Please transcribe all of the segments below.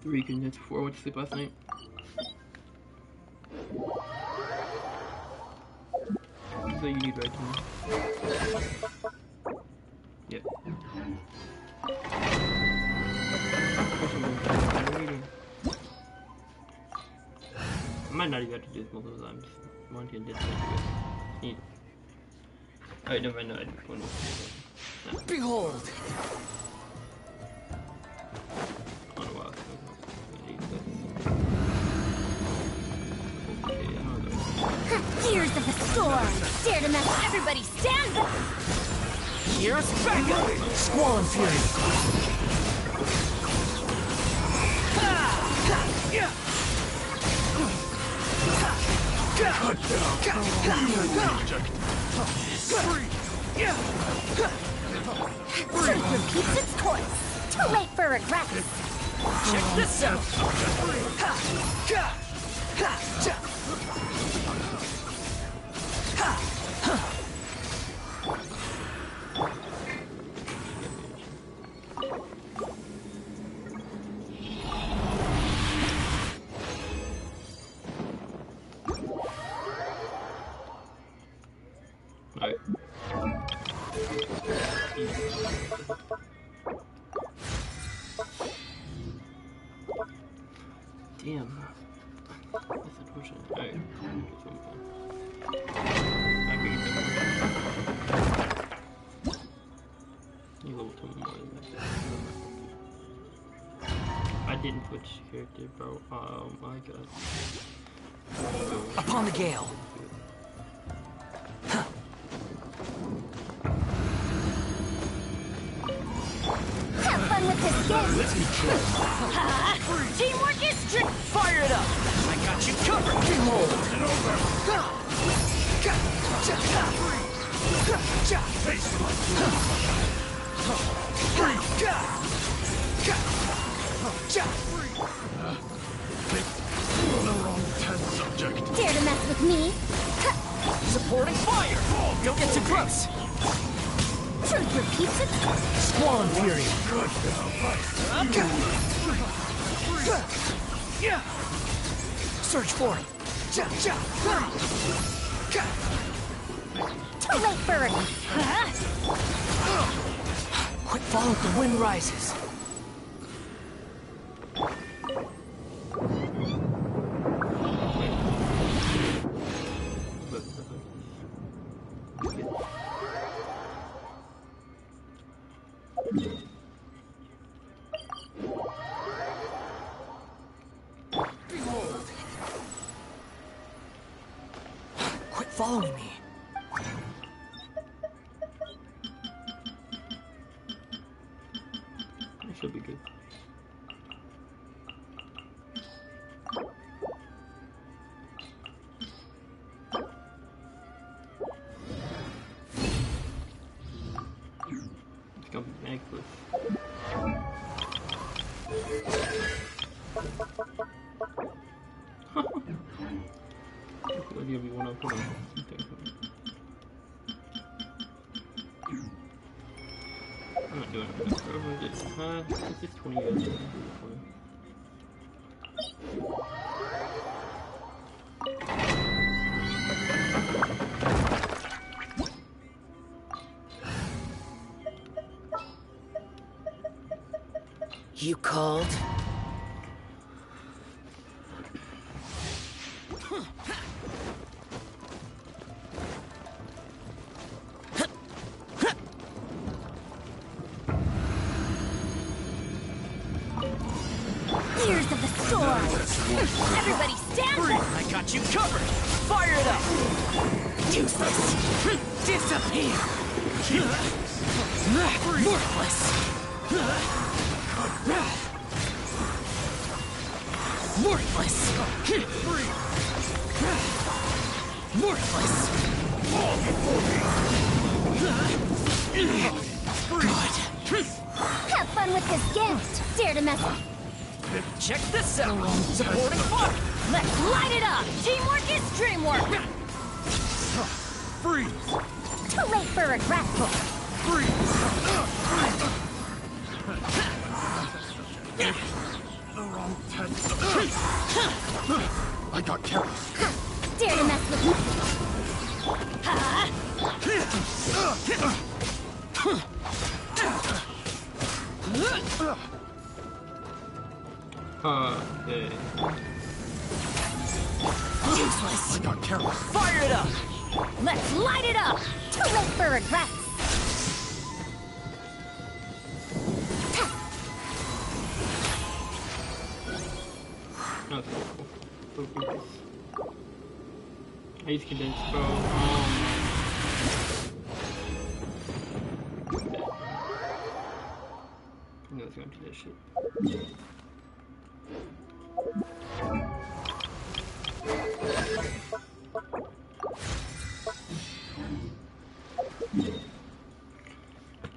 3 condensed before I went to sleep last night. So you need right now. Yep. I might not even have to do this multiple times. One can just do it. Alright, never mind. No, I just want to. No. Behold! On a while. Tears of the storm! Dare to mess! Everybody stand back! Here's backup! Squall and Fury! Truth repeats its course! Too late for regrets! Check this out! Alright. Damn. That's unfortunate. Alright. I figured that one. You level Thoma more than that. I didn't switch character, bro. Oh my god. Upon the gale! Have fun with this game! Teamwork is strict! Fire it up! I got you covered! Behold! Dare to mess with me? Supporting fire! Don't get too close! Truth repeats its course! Squall and Fury! Search for it! Too late for it! Quick follow the wind rises! Quit following me! It should be good. It's gonna be necklace. I'll give you one up. I'm not doing it. It's just 20 years. You called? Tears of the storm! Everybody stand back! I got you covered! Fire it up! Useless! Disappear! Worthless! Worthless! Worthless! Good! Have fun with this gift! Dare to mess with... Check this out! Supporting fire! Let's light it up! Teamwork is dreamwork! Freeze! Too late for regret! Freeze! I got careless. Dare to mess with me? Okay. Useless. I got careless. Fire it up! Let's light it up. Too late for regrets. Okay, cool. Ice condense, bro. I'm just gonna do that shit.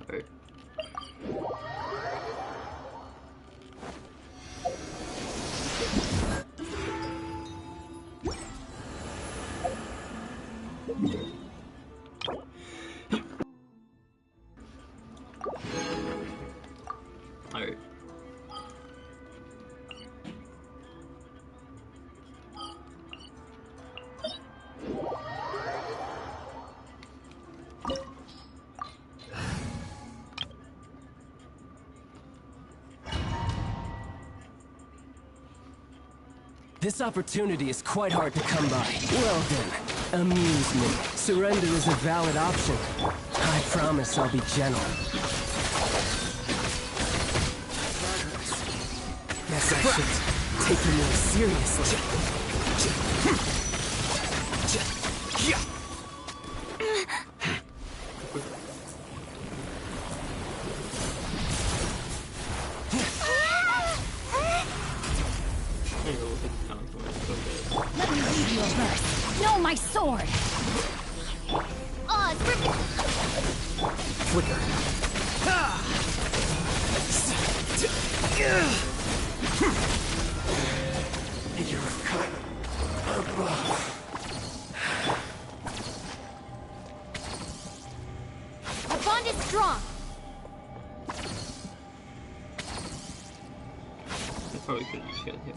Alright. Alright. This opportunity is quite hard to come by. Well then, amusement. Surrender is a valid option. I promise I'll be gentle. Guess I should take you more seriously. Let me read you a verse. Know my sword. Oh, it's ripping. Flicker. You're cut above. Our bond is strong. I probably could have just got hit.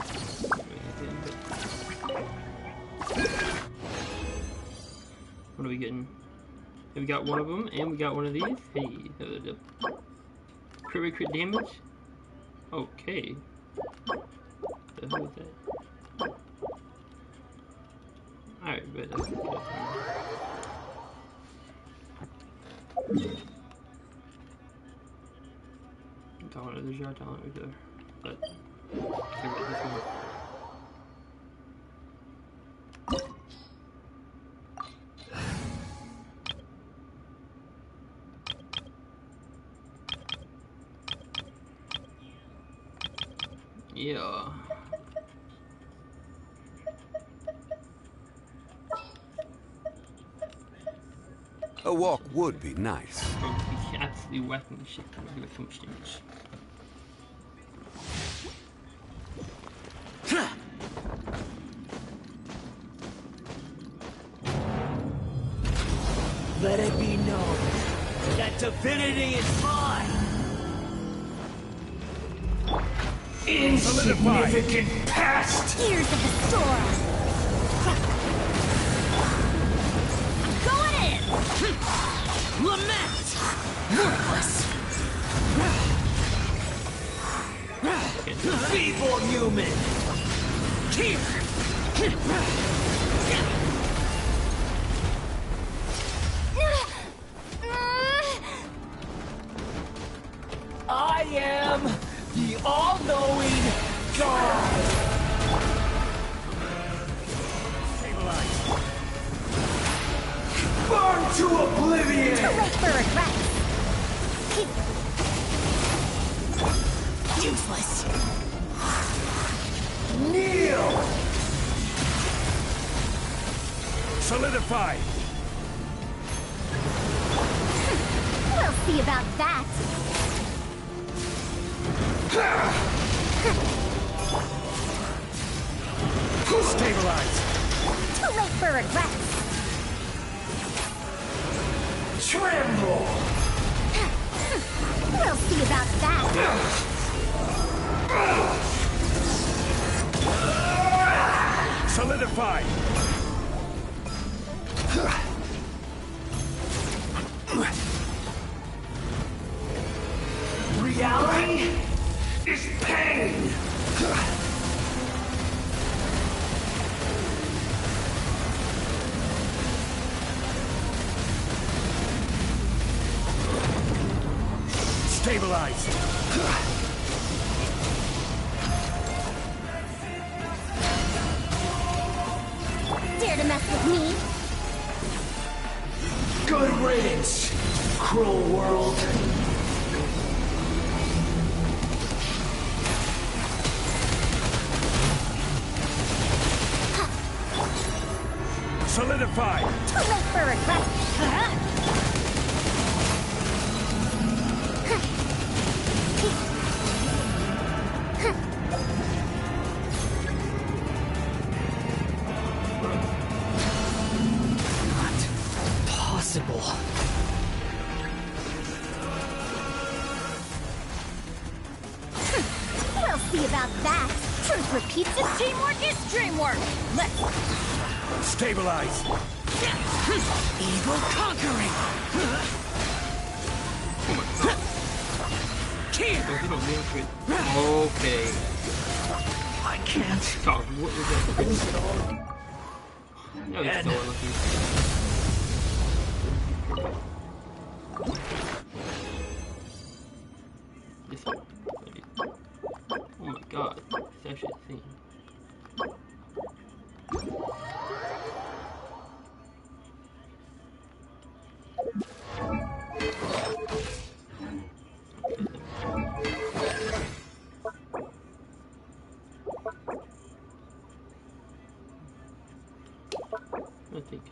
What are we getting? Have we got one of them, and we got one of these. Hey, crit damage. Okay. The hell is that? Alright, but that's good. I'm talking about there's your talent right there. But okay, wait, this one. Yeah. A walk would be nice. Oh, we absolutely whacking the shit. I'm gonna give it so much damage. Let it be known that divinity is mine! Insignificant past! Tears of the storm. I'm going in. Lament! Worthless! Feeble human! Here! I am the all-knowing God! Stabilize. Burn to oblivion! Too late for regrets. Useless! Kneel! Solidify! We'll see about that. Stabilize! Too late for regrets. Tremble! We'll see about that. Solidify! Reality is pain! Stabilized! Dare to mess with me? Good riddance, cruel world. Solidify! Too late for regret. Possible. We'll see about that. Truth repeats and teamwork is dreamwork. Let's Stabilize! Evil conquering. Here. Okay. I can't. God, what was that? No, he's so unlucky. This one. Oh my god, it's actually a thing. I think.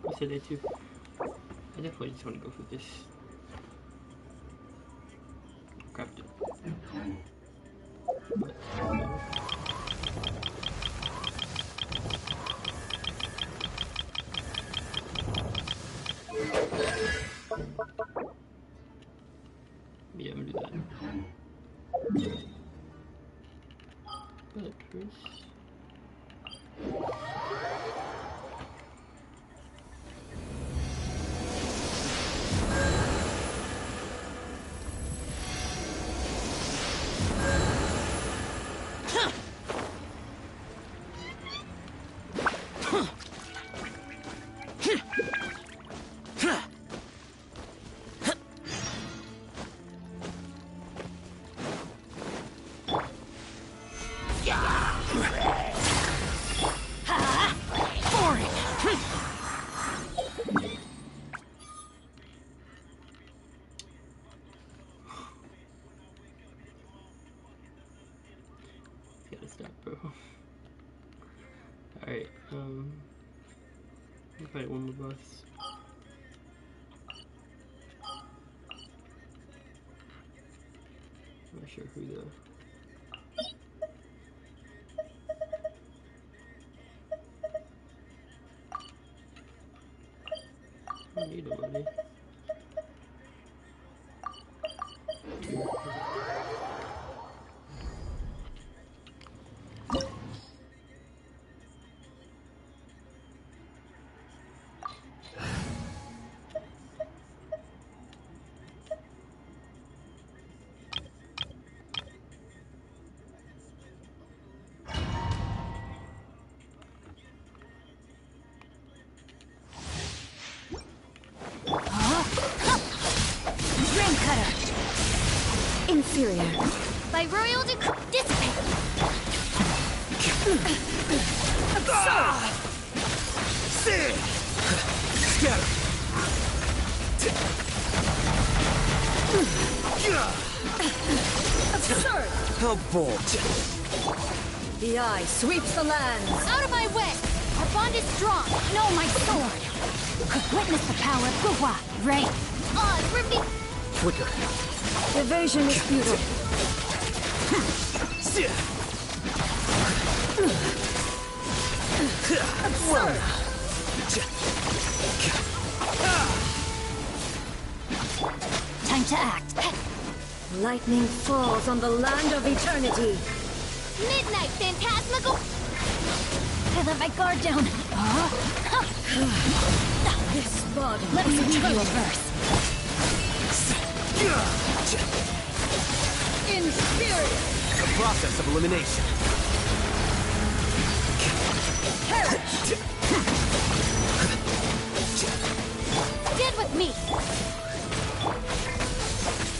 I said that too. I definitely just want to go for this. Craft it. Yeah, I'm gonna do that. But first. Gotta stop, bro. Alright, I'll fight one more boss. I'm not sure who though. I don't need a money. Inferior. By royal decree, dissipate. Absurd. Scatter! Absurd. How bold. The eye sweeps the lands. Out of my way. Our bond is strong. No, my sword. Witness the power of Guhua. Rain. Odds reveal. Quicker! Evasion is futile. Absurd. Time to act. Lightning falls on the land of eternity. Midnight Phantasmical! I let my guard down. This body Let me is read you a eternal. verse. In spirit. The process of elimination. Stand with me!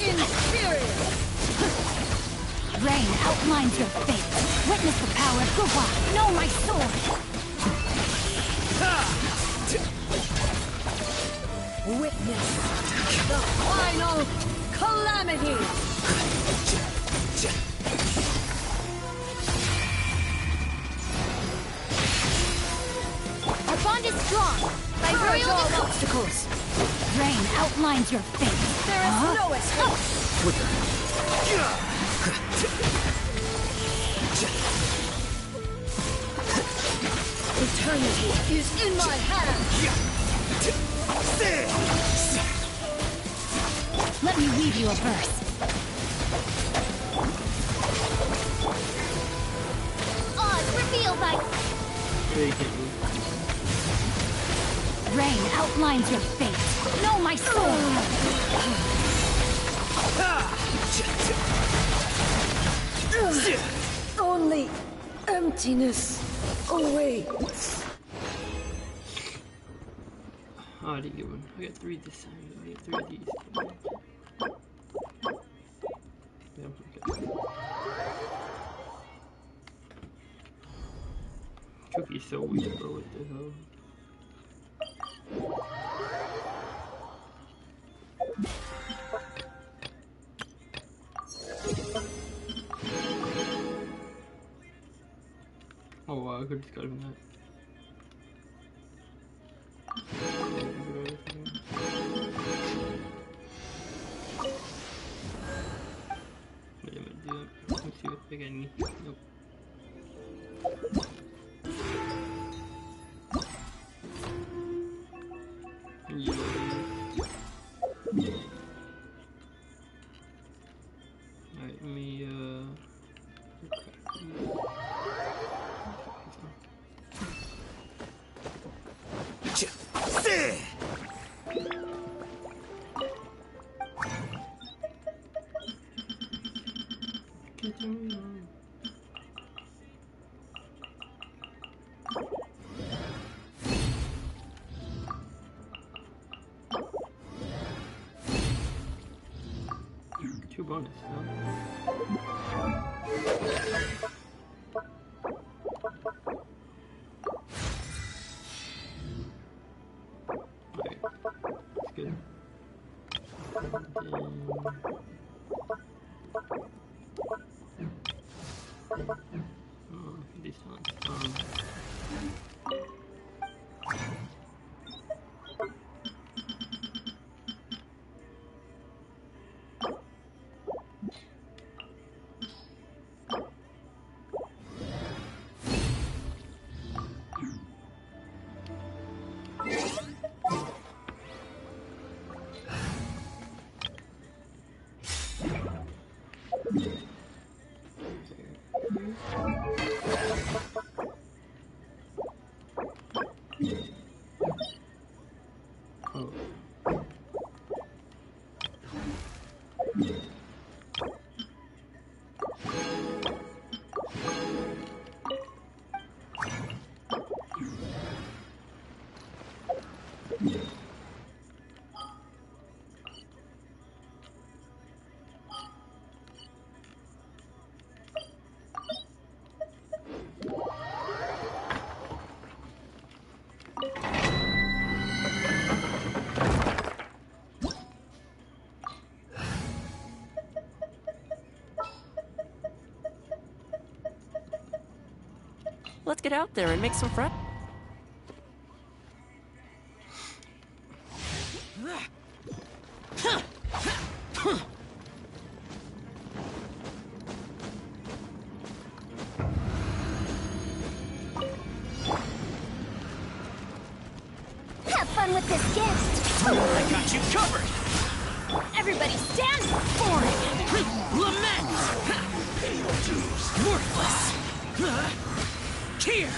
In spirit. Rain outlines your fate. Witness the power of Gugwa. Know my sword! Witness the final calamity. Our bond is strong. By Purge royal all decree. obstacles. Rain outlines your fate. There is no escape. Eternity is in my hands. Let me read you a verse. Oz, reveal thy... Really can't move. Rain outlines your fate. Know my sword! Only emptiness awaits. Oh, I didn't get one. I got 3 this time. I got 3 of these. Yeah, okay. Cookie's so weak, bro. What the hell? Oh wow, I could just got him that. Wait, I'm gonna do it. Let's see if I get any. Nope. Alright, let me two bonus, no? Alright, that's good. Oh, these ones. Oh. Let's get out there and make some friends. Have fun with this gift! I got you covered. Everybody stand for it! Lament! Worthless! Here!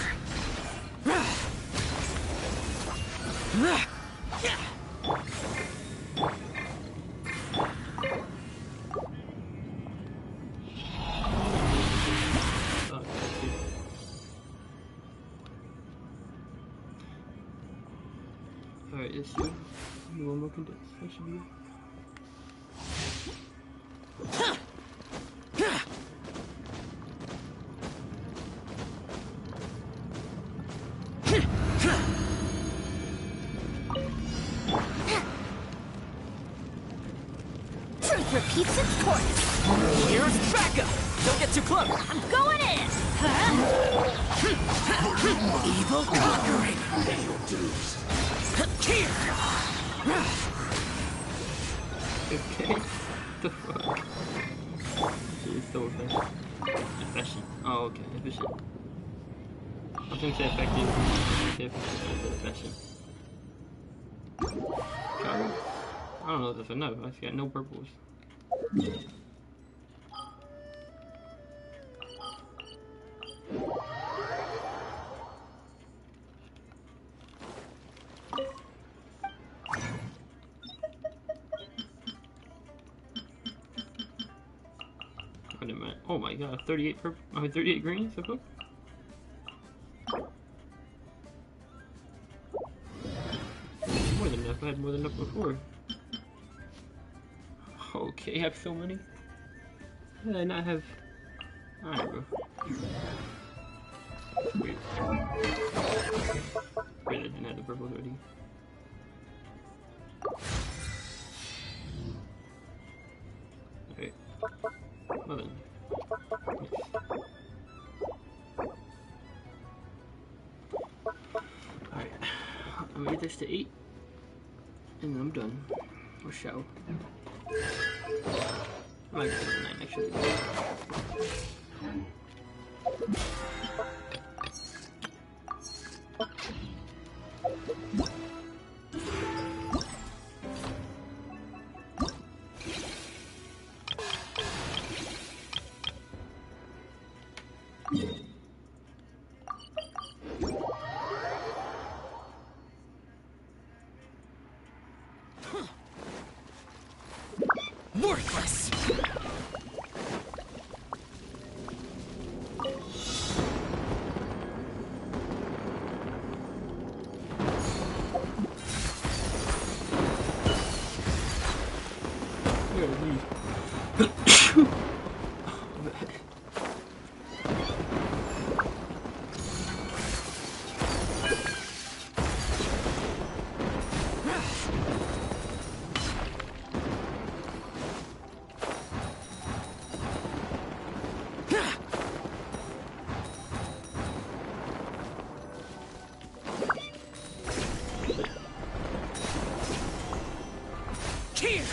Alright, let's do one more condense. That should be it. Truth repeats its course. Here's Becca! Don't get too close! I'm going in! Evil conquering! Here! Okay. The fuck? She's so efficient. Efficient. Oh, okay. Efficient. I was gonna say effective. I was gonna say efficient. Travel? I don't know if that's enough. I just got no purples. Wait a minute. Oh my god, 38 purple. I mean 38 greens, I think. More than enough. I had more than enough before. Okay, I have so many. How did I not have? Alright, bro. Weird. Wait, I didn't have the purple already. Okay. Well then. Nice. Alright. I'm gonna get this to 8. And then I'm done. Or shall. I might get to 9 actually. Worthless! Here!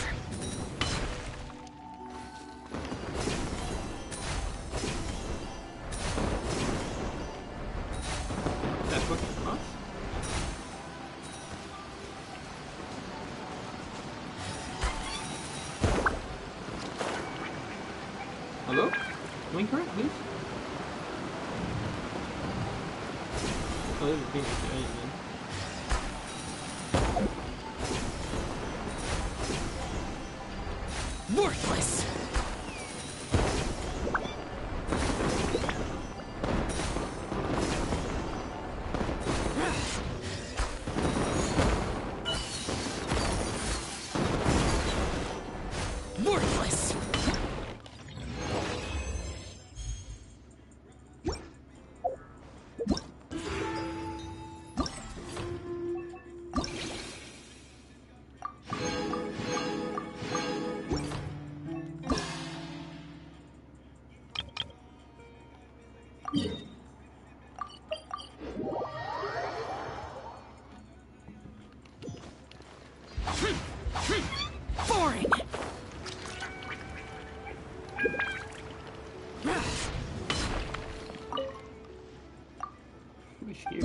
That's what it costs? Hello? Winker, please? Oh, there's a Phoenix there, I didn't know. Worthless! Worthless! Boring! I'm scared.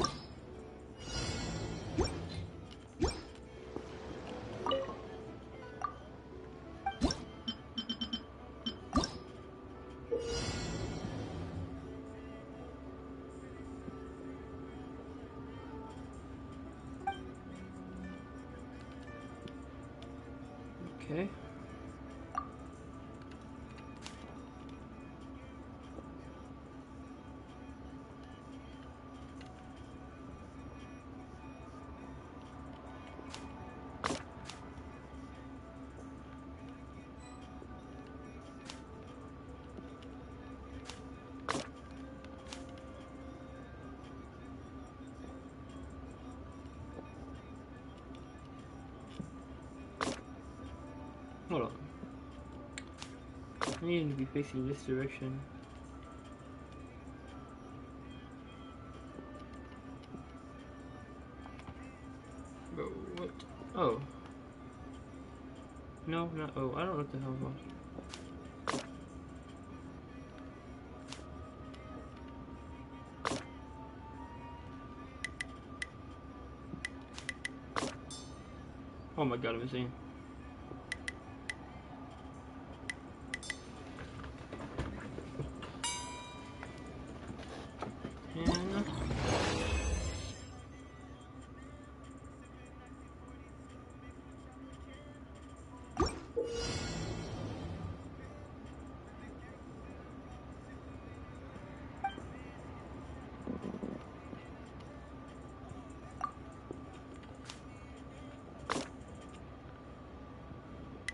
Okay. Hold on. I need to be facing this direction. Bro, what? Oh. No, not oh. I don't know what the hell it was. Oh my god, I'm insane. And I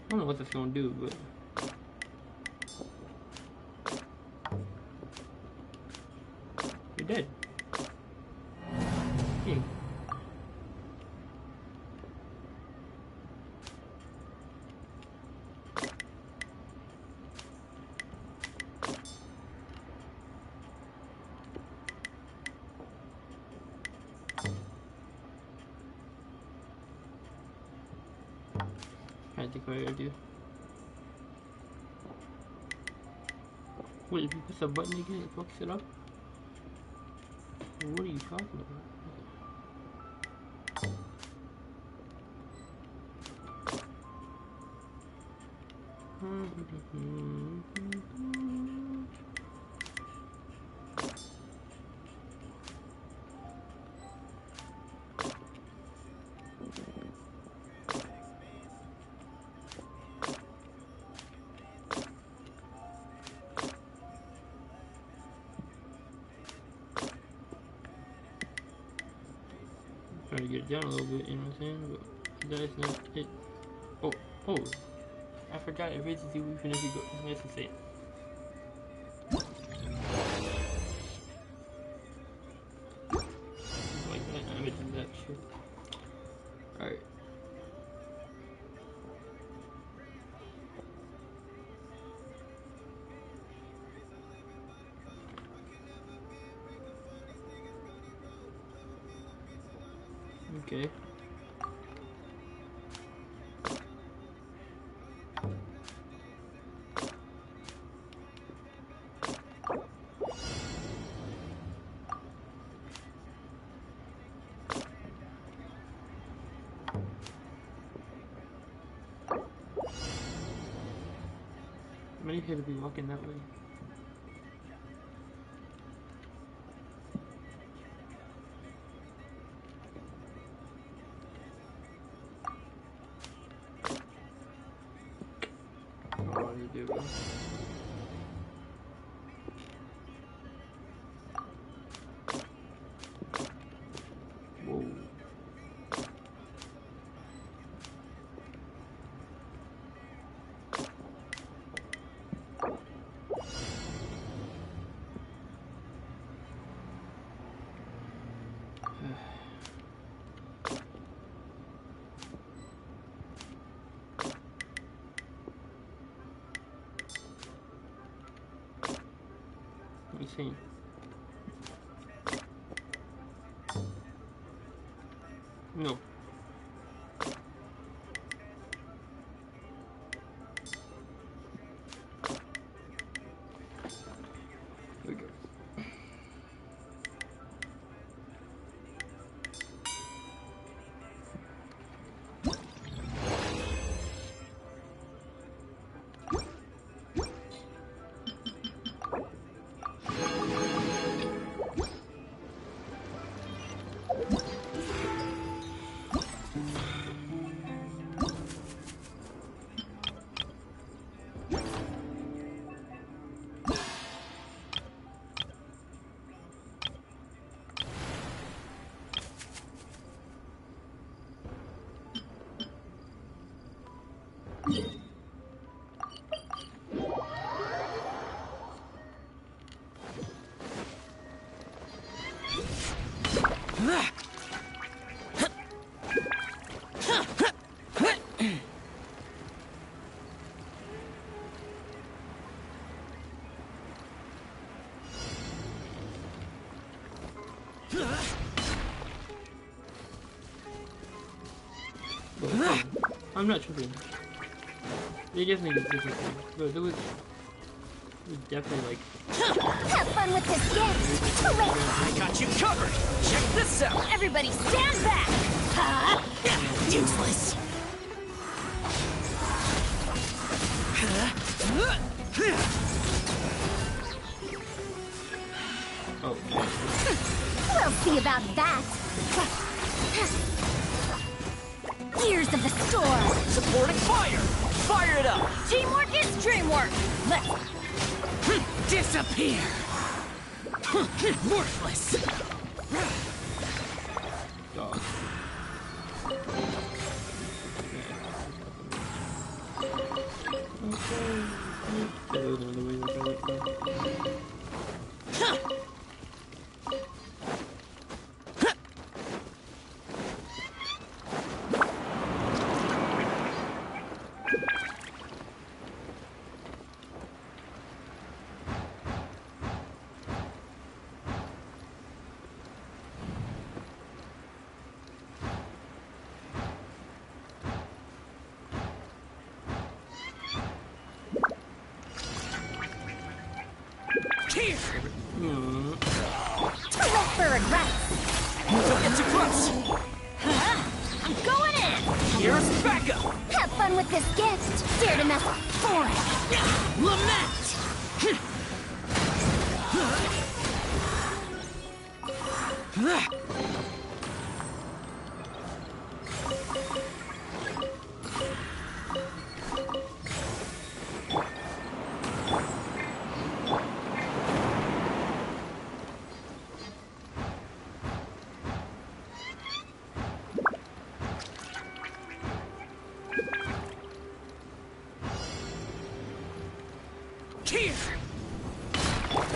don't know what that's gonna do, but you're dead. Hey. I think what I gotta do. Wait, if you press a button again, it fucks it up? What are you talking about? Trying to get it down a little bit, you know what I'm saying? But that is not it. Oh, oh. I forgot it raises you even if you go. That's insane. Like that, I'm gonna do that shit. Alright. Okay. Many people be walking that way. What do you do, bro? Whoa. Insane. No. There we go. I'm not tripping. They definitely did this. But it was definitely like. Have fun with this gift! Hooray! I got you covered! Check this out! Everybody stand back! Ha! Useless! Oh. We'll see about that! Gears of the storm! Supporting fire! Fire it up! Teamwork is dreamwork! Let's Disappear! Worthless! Dog. Here! too late for regrets! Don't get too close! I'm going in! Here's backup! Have fun with this gift! Dare to mess up for it! Lament! Here!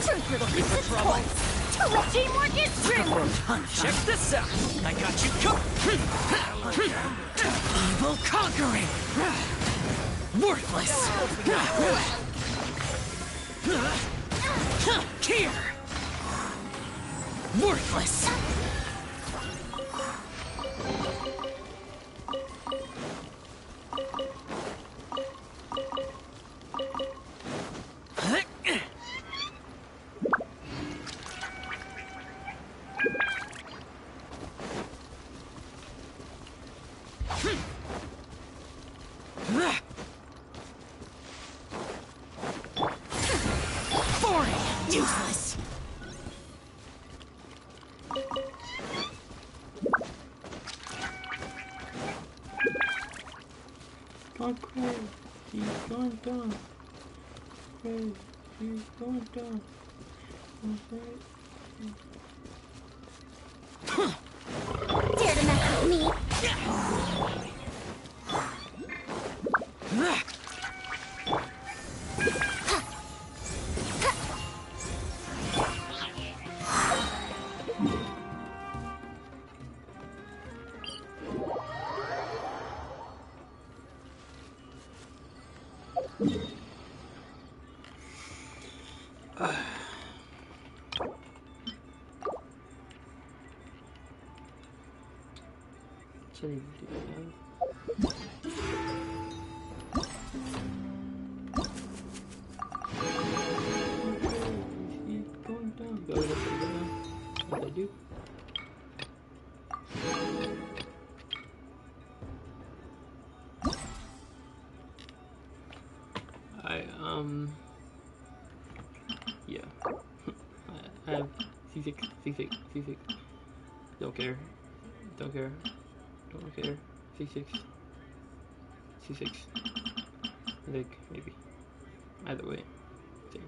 Truth little piece of trouble! Too late! Teamwork is dreamwork! Check this out! I got you covered! Evil conquering! Worthless! Here! Worthless! Useless! Gone crazy. She's going down. Crazy. She's going down. Dare to mess with me! Should I do that? She's going down. Go down. What I do? Yeah. I have C6. Don't care. Don't care. C6. Like, maybe. Either way. Same.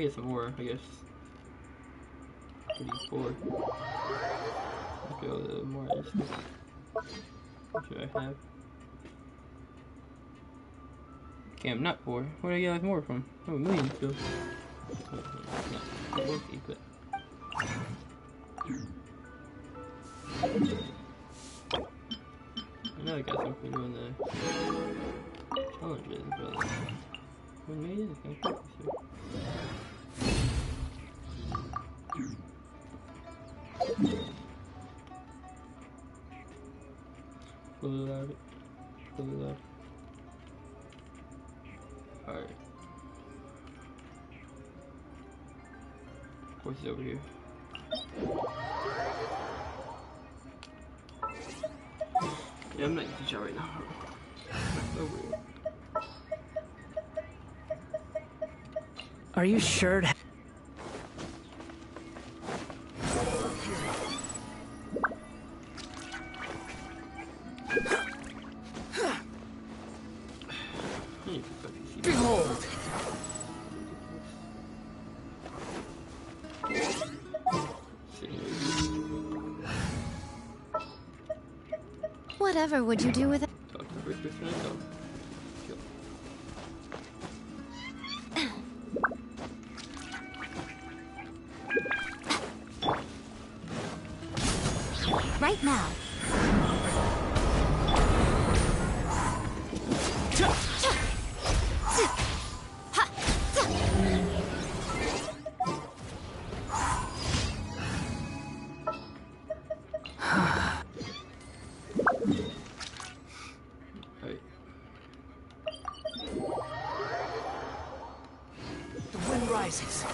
get some more, I guess. 34. Let's go a little more instant. What should I have? Okay, I'm not poor. Where do I get like more from? I have a million still. Not worthy, but. I know I got some for doing the challenges, but 1 million is kind of crazy. Fully loaded. Fully loaded. Alright. What's over here? Yeah, I'm not using the shot right now. Over here. Are you sure? Behold! Whatever would you do with it? Talk to the first person I know. Right now. The wind rises.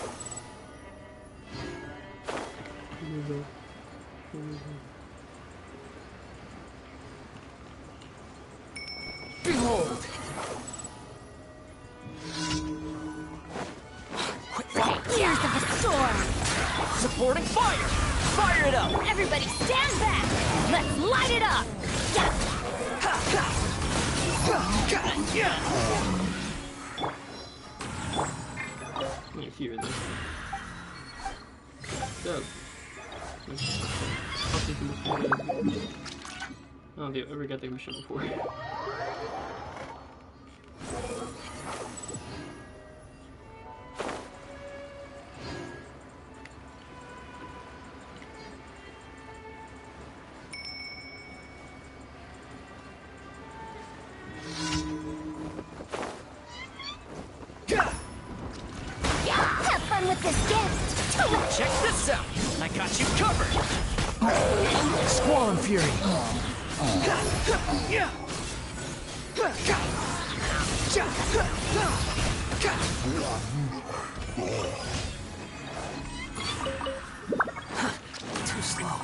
Behold! Here's the storm. Supporting fire! Fire it up! Everybody stand back. Let's light it up. Let me hear this. Go. I'll take the mission again. I don't think I've ever got the mission before. Have fun with this gift. Check this out! I got you covered! Squall and Fury! Too slow.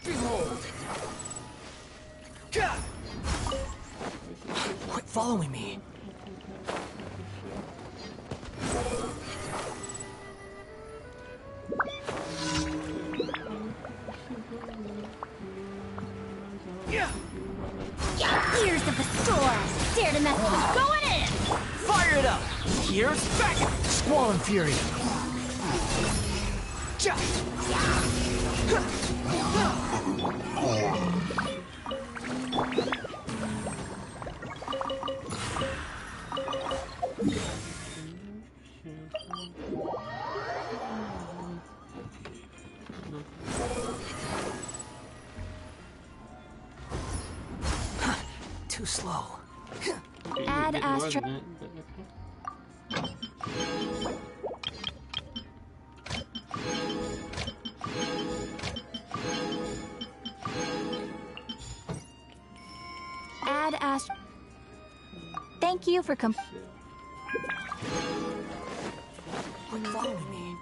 Behold! Quit following me. Here's the storm. Dare to mess with me. Going in. Fire it up! Here's back! Squall and Fury! Too slow. Add Astro. Add Astro. Thank you for Quit following me.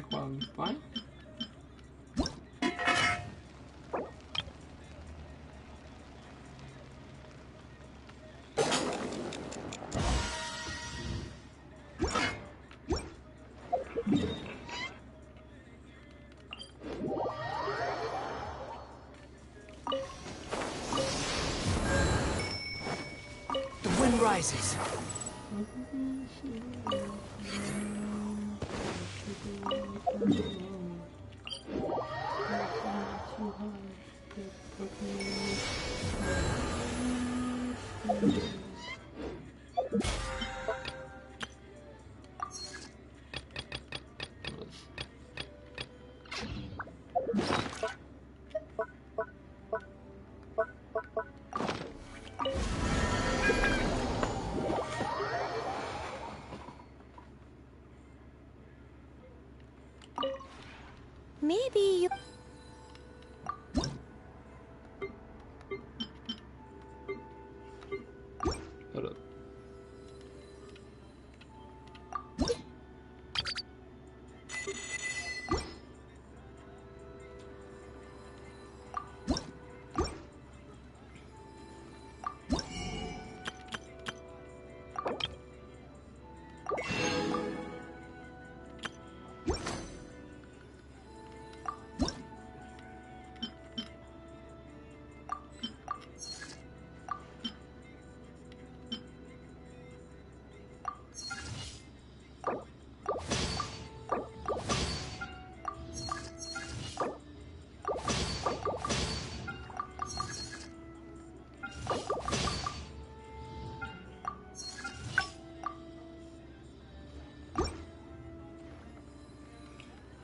cook while I'm flying? The wind rises. Maybe you... Hold up.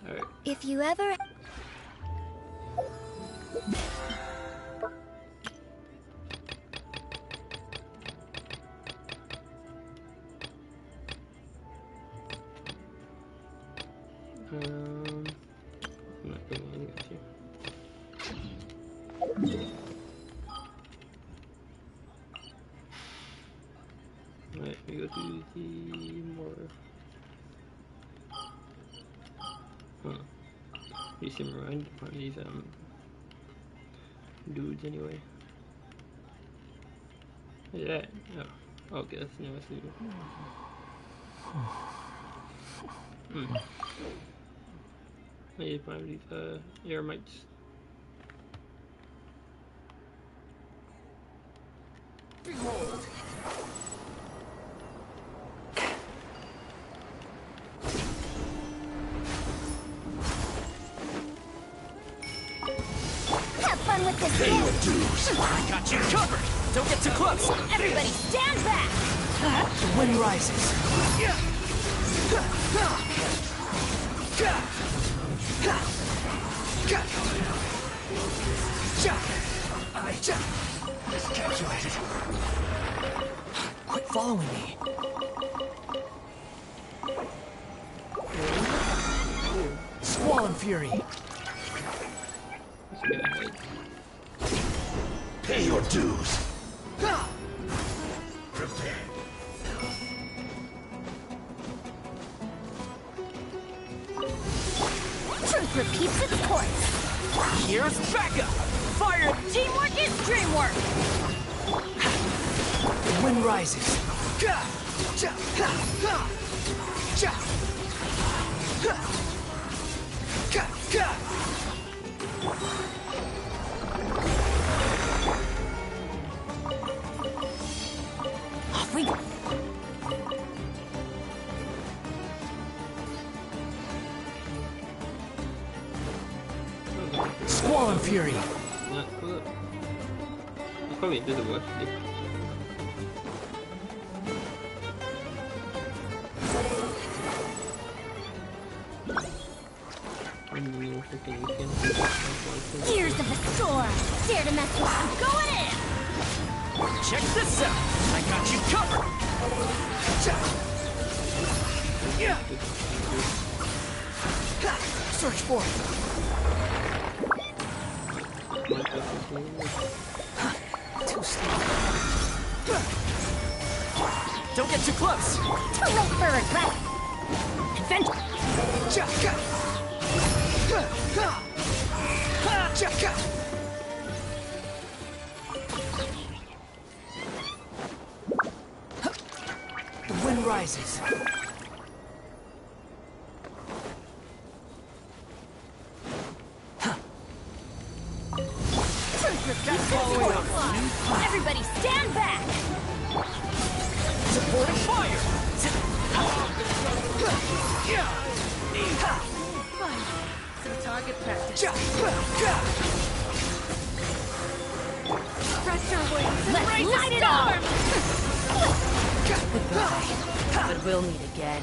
Alright. If you ever... I'm not doing anything else here. Alright, we go to the more... Huh. You seem around on these dudes anyway. Yeah. Oh, okay, that's new. That's new. I need to find these eremites. Have fun with this gift! I got you covered! Don't get too close! Everybody stand back! The wind rises. Miscalculated. Quit following me. Squall and fury. Let's get ahead. Pay your dues. Truth repeats its course. Here's backup! Fire! Teamwork is dreamwork! The wind rises. Off we go. Squall and fury. Not cool. It's probably invisible actually. Gears of the storm! Dare to mess with I'm going in! Check this out! I got you covered! Search for it! Too slow. Don't get too close! Too late for regret! Adventure! The wind rises. Everybody stand back! Supporting fire! Some target practice. Pressure wings! Let's light it up! But we'll meet again.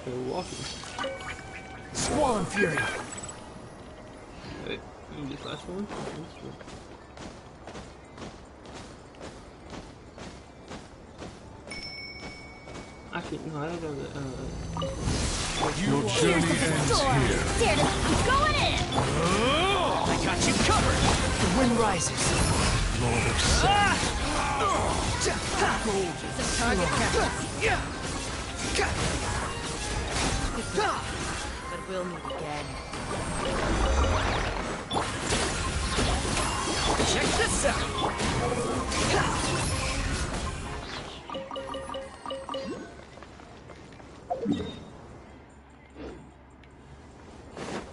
They're walking. Swollen fury. Wait, this last one? Actually, no, I don't know that, Your journey ends here. Dare to keep going in! I got you covered. The wind rises. Lord of Sun. Some target practice. But we'll meet again. Check this out.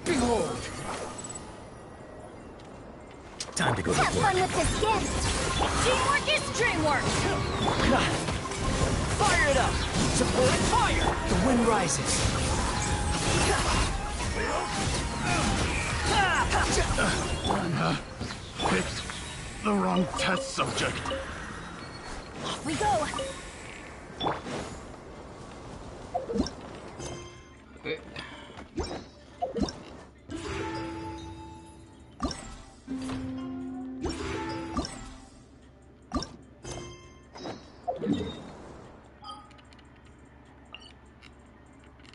Behold. Time to go to Have work. fun with this gift! Teamwork is dreamwork! Fire it up! Supporting fire! The wind rises. Picked the wrong test subject. Off we go!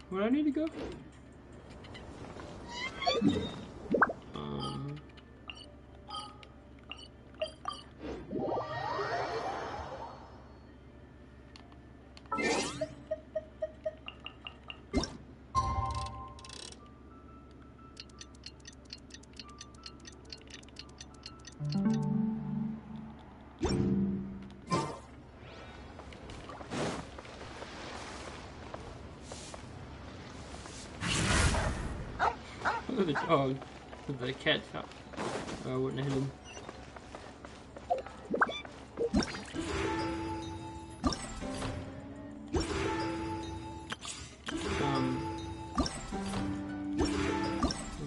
where do I need to go? Look at the dog. The cat's out. I wouldn't have hit him.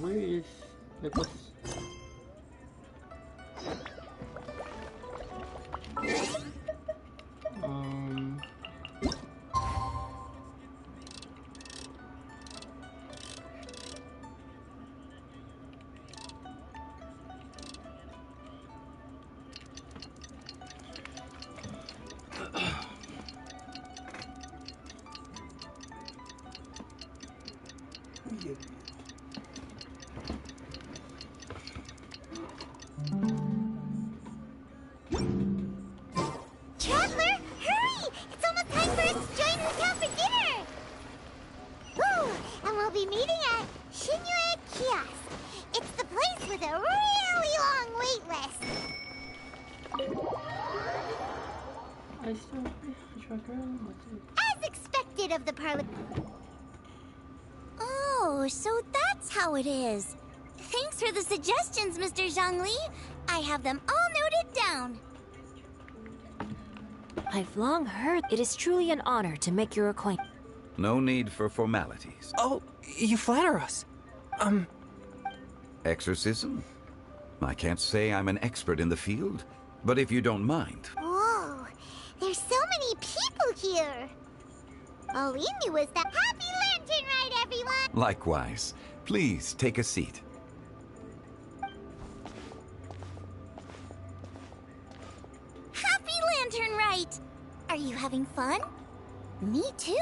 Where is the bus? Traveler, hurry! It's almost time for us to join the town for dinner! Woo! And we'll be meeting at Shinyue Kiosk. It's the place with a really long wait list. I still trucker. As expected of the parliament. Oh, so that's how it is. Thanks for the suggestions, Mr. Zhongli. I have them all noted down. I've long heard it is truly an honor to make your acquaintance. No need for formalities. Oh, you flatter us. Exorcism? I can't say I'm an expert in the field, but if you don't mind. Whoa, there's so many people here. All we knew was the Happy Lantern Ride, everyone! Likewise. Please take a seat. Happy Lantern Ride! Are you having fun? Me too.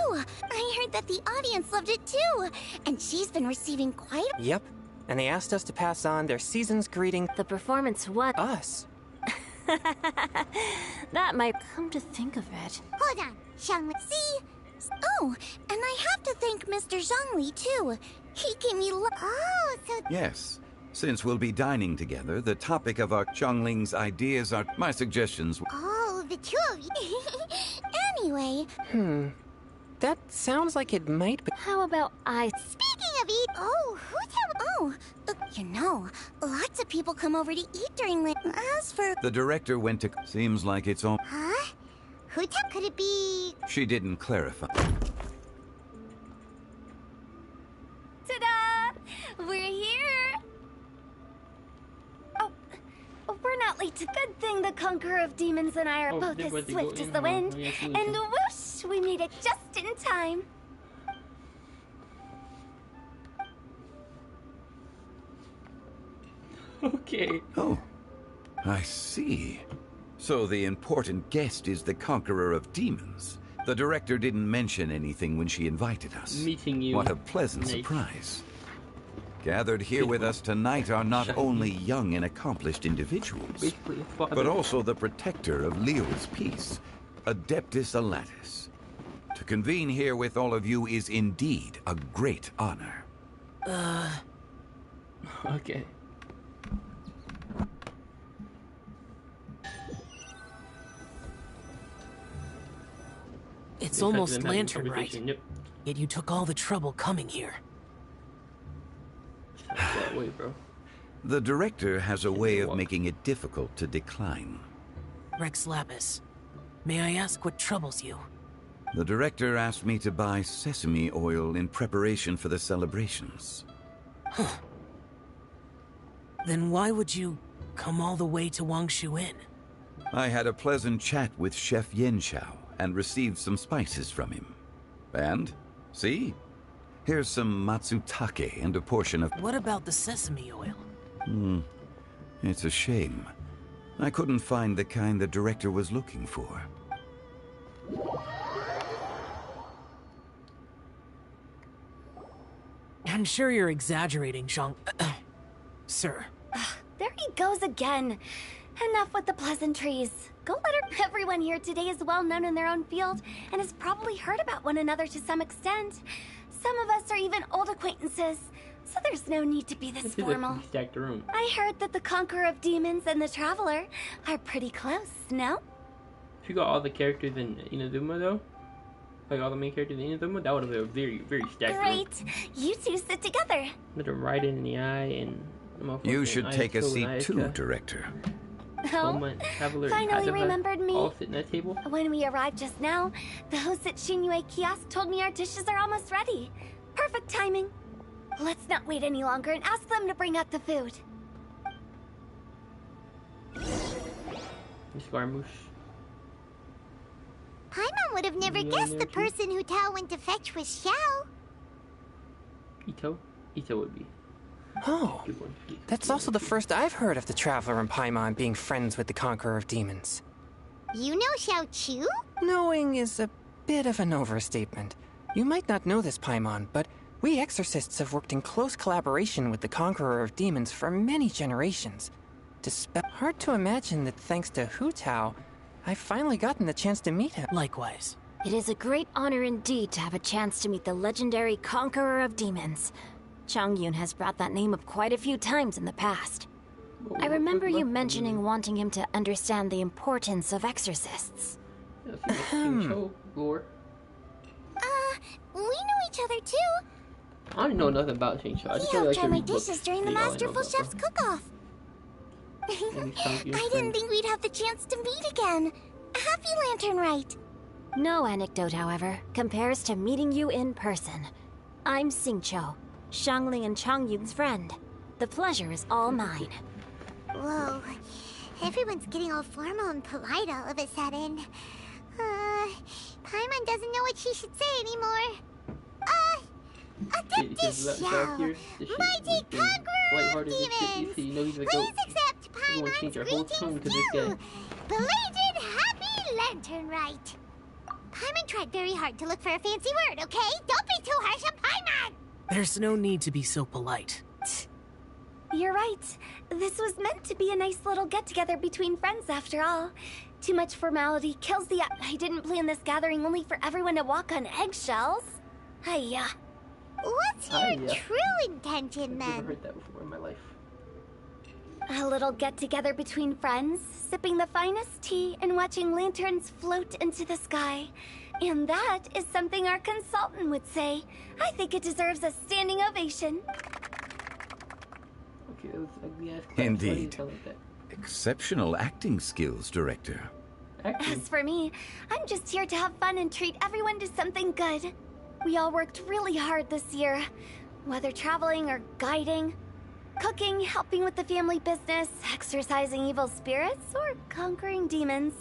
I heard that the audience loved it too. And she's been receiving quite a... Yep. And they asked us to pass on their season's greeting. The performance was... Us. That might come to think of it. Hold on, Xiangli. See? Oh, and I have to thank Mr. Zhongli, too. He gave me Oh, so... Yes. Since we'll be dining together, the topic of our Chongling's ideas are my suggestions. Oh, the two of you. Anyway... That sounds like it might be... How about I... Speaking of eat... Oh, you know, lots of people come over to eat during the... As for... The director went to... Seems like it's all... Huh? Could it be... She didn't clarify. Ta-da! We're here! Oh, we're not late. Good thing the Conqueror of Demons and I are both as swift as the wind. And whoosh, we made it just in time. Okay. Oh, I see. So the important guest is the Conqueror of Demons. The director didn't mention anything when she invited us. Meeting you. What a pleasant surprise. Gathered here with us tonight are not only young and accomplished individuals, but also the protector of Leo's peace, Adeptus Alatus. To convene here with all of you is indeed a great honor. Okay. It's almost lantern right. Yep. Yet you took all the trouble coming here. That way, bro. The director has a way of making it difficult to decline. Rex Lapis, may I ask what troubles you? The director asked me to buy sesame oil in preparation for the celebrations. Huh. Then why would you come all the way to Wangshu Inn? I had a pleasant chat with Chef Yen Chao and received some spices from him. And, see? Here's some matsutake and a portion of... What about the sesame oil? It's a shame. I couldn't find the kind the director was looking for. I'm sure you're exaggerating, Zhang... Sir. There he goes again. Enough with the pleasantries. Go let her... Everyone here today is well known in their own field and has probably heard about one another to some extent. Some of us are even old acquaintances, so there's no need to be this formal. Stacked room. I heard that the Conqueror of Demons and the Traveler are pretty close, no? If you got all the characters in Inazuma, though, like all the main characters in Inazuma, that would have been a very, very stacked room. Great! You two sit together. Let him right in the eye and... You should take a seat too, Director. Oh, finally remembered me. All sit in that table. When we arrived just now, the host at Xinyue Kiosk told me our dishes are almost ready. Perfect timing. Let's not wait any longer and ask them to bring out the food. Squarmouche. Paimon would have never guessed the person who Tao went to fetch was Xiao. Ito? Ito would be. Oh, that's also the first I've heard of the Traveler and Paimon being friends with the Conqueror of Demons. You know Xiao Chu? Knowing is a bit of an overstatement. You might not know this, Paimon, but we exorcists have worked in close collaboration with the Conqueror of Demons for many generations. Hard to imagine that thanks to Hu Tao, I've finally gotten the chance to meet him. Likewise. It is a great honor indeed to have a chance to meet the legendary Conqueror of Demons. Changyun has brought that name up quite a few times in the past. I remember you mentioning wanting him to understand the importance of exorcists. Lore. We know each other too. I don't know nothing about Shang-Chi. I just He know helped that try my read books. dishes during the Masterful Chef's cook-off. I didn't think we'd have the chance to meet again. Happy Lantern Rite. No anecdote, however, compares to meeting you in person. I'm Xingqiu, Shangling and Changyun's friend. The pleasure is all mine. Whoa. Everyone's getting all formal and polite all of a sudden. Paimon doesn't know what she should say anymore. Adeptus Xiao, mighty conqueror of demons, please accept Paimon's greetings too. Belated Happy Lantern Rite. Paimon tried very hard to look for a fancy word, okay? Don't be too harsh on Paimon! There's no need to be so polite. You're right. This was meant to be a nice little get-together between friends after all. Too much formality kills the... I didn't plan this gathering only for everyone to walk on eggshells. Hiya. What's your true intention then? I've never heard that before in my life. A little get-together between friends, sipping the finest tea and watching lanterns float into the sky. And that is something our consultant would say. I think it deserves a standing ovation. Okay, that was ugly ass crap. Indeed. Exceptional acting skills, Director. As for me, I'm just here to have fun and treat everyone to something good. We all worked really hard this year. Whether traveling or guiding, cooking, helping with the family business, exercising evil spirits, or conquering demons.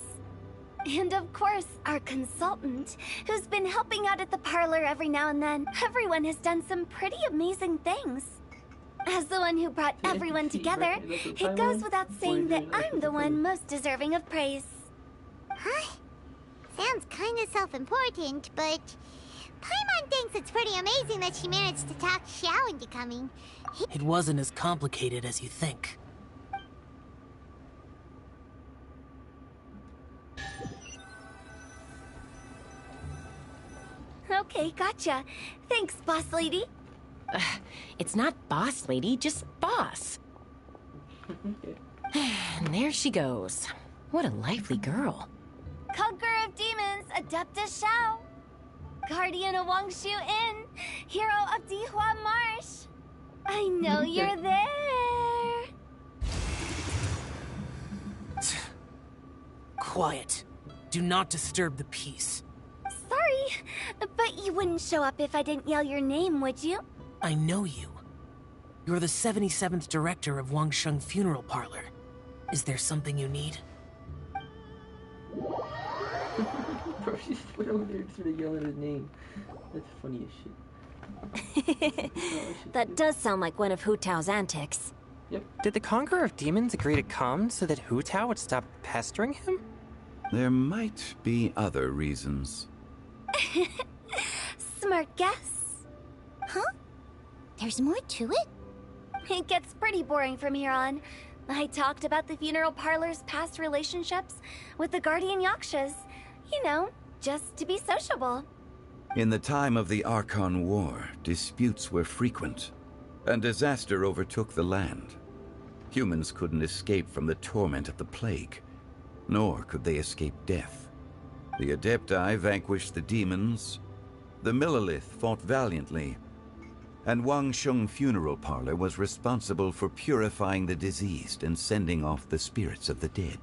And of course, our consultant, who's been helping out at the parlor every now and then. Everyone has done some pretty amazing things. As the one who brought everyone together, it goes without saying that I'm the one most deserving of praise. Huh? Sounds kind of self-important, but Paimon thinks it's pretty amazing that she managed to talk Xiao into coming. It wasn't as complicated as you think. Okay, gotcha. Thanks, boss lady. It's not boss lady, just boss. And there she goes. What a lively girl. Conqueror of demons, Adeptus Xiao. Guardian of Wangshu Inn, hero of Dihua Marsh. I know you're there. Quiet. Do not disturb the peace. Sorry, but you wouldn't show up if I didn't yell your name, would you? I know you. You're the 77th director of Wangsheng Funeral Parlor. Is there something you need? Bro, she just went over there and started yelling his name. That's funny as shit. That does sound like one of Hu Tao's antics. Yep. Did the Conqueror of Demons agree to come so that Hu Tao would stop pestering him? There might be other reasons. Smart guess. Huh? There's more to it? It gets pretty boring from here on. I talked about the funeral parlor's past relationships with the Guardian Yakshas. You know, just to be sociable. In the time of the Archon War, disputes were frequent, and disaster overtook the land. Humans couldn't escape from the torment of the plague, nor could they escape death. The Adepti vanquished the demons, the Millelith fought valiantly, and Wangsheng Funeral Parlor was responsible for purifying the diseased and sending off the spirits of the dead.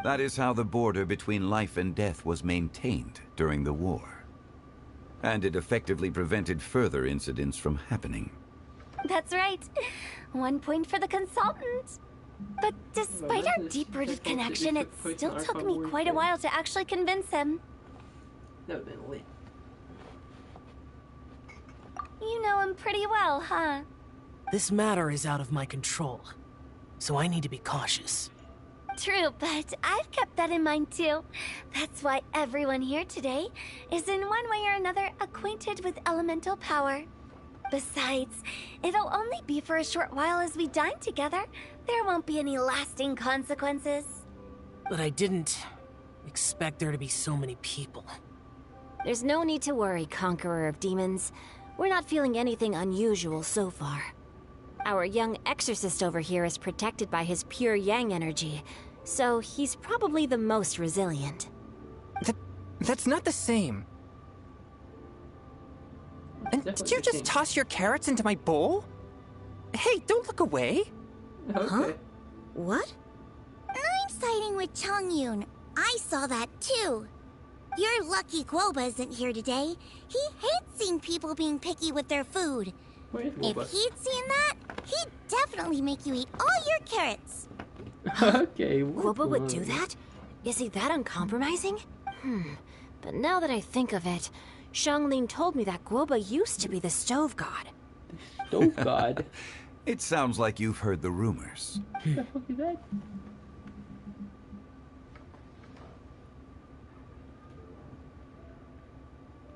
That is how the border between life and death was maintained during the war. And it effectively prevented further incidents from happening. That's right. 1 point for the consultant. But despite our deep-rooted connection, it still took me quite a while to actually convince him. That would have been lit. You know him pretty well, huh? This matter is out of my control, so I need to be cautious. True, but I've kept that in mind too. That's why everyone here today is in one way or another acquainted with elemental power. Besides, it'll only be for a short while as we dine together. There won't be any lasting consequences. But I didn't expect there to be so many people. There's no need to worry, Conqueror of Demons. We're not feeling anything unusual so far. Our young exorcist over here is protected by his pure yang energy, so he's probably the most resilient. That's not the same. And did you just toss your carrots into my bowl? Hey, don't look away. Okay. Huh? What? I'm siding with Chongyun. I saw that too. You're lucky Guoba isn't here today. He hates seeing people being picky with their food. If he'd seen that, he'd definitely make you eat all your carrots. Okay, Guoba would do that? Is he that uncompromising? But now that I think of it, Xianglin told me that Guoba used to be the stove god. Stove god? It sounds like you've heard the rumors. What the fuck is that?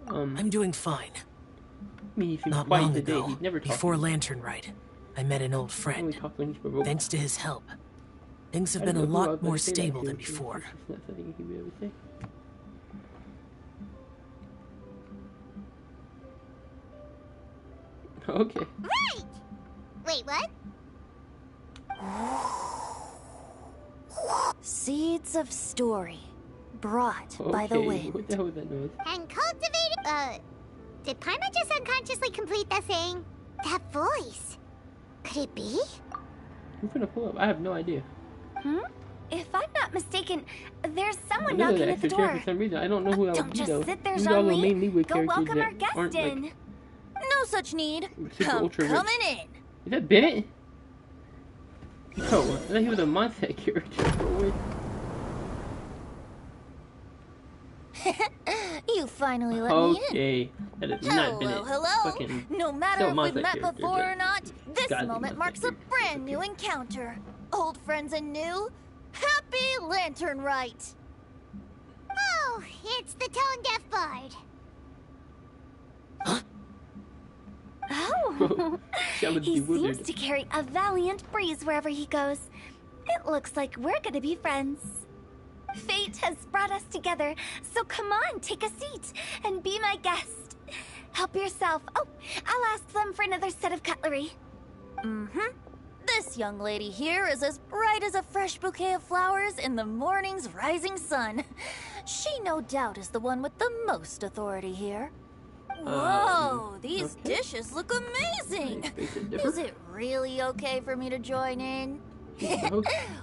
I'm doing fine. I mean, he seems Not quiet long today. ago, He's never talking. before Lantern Rite, I met an old friend. Thanks to his help, things have been a lot more stable than before. Okay. Right! Wait, what? Seeds of story, brought by the wind. What the hell was that noise? And cultivated. Did Paimon just unconsciously complete that thing? That voice. Could it be? I'm gonna pull up. I have no idea. If I'm not mistaken, there's someone I know knocking the at the extra chair door. for some reason. I don't know who that Don't would be just though. sit there, These are all the Zhongli. main Leeway Go characters welcome our that guest aren't in. like No such need. super I'm ultra coming rich. in. Is that Bennett? Oh, I thought he was a Mindset character for a while. You finally let me in. Okay, that is not Bennett. Hello. Fucking No matter still if a we've Mindset met character, before but or not, this gotta be moment Mindset marks a character. brand new encounter. Old friends and new. Happy Lantern Rite. Oh, it's the tone deaf bard. Oh, Shall he bewildered. seems to carry a valiant breeze wherever he goes. It looks like we're gonna be friends. Fate has brought us together, so come on, take a seat and be my guest. Help yourself. Oh, I'll ask them for another set of cutlery. This young lady here is as bright as a fresh bouquet of flowers in the morning's rising sun. She no doubt is the one with the most authority here. Whoa, these dishes look amazing. Is it really okay for me to join in?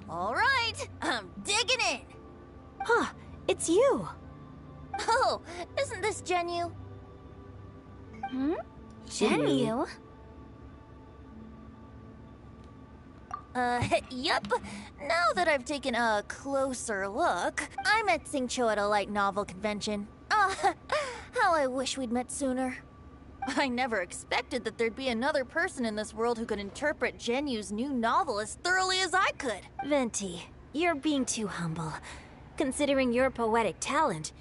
All right, I'm digging in. Huh, it's you. Oh, isn't this Genu? Genu? Yep. Now that I've taken a closer look, I met Xingqiu at a light novel convention. How I wish we'd met sooner. I never expected that there'd be another person in this world who could interpret Genu's new novel as thoroughly as I could. Venti, you're being too humble. Considering your poetic talent,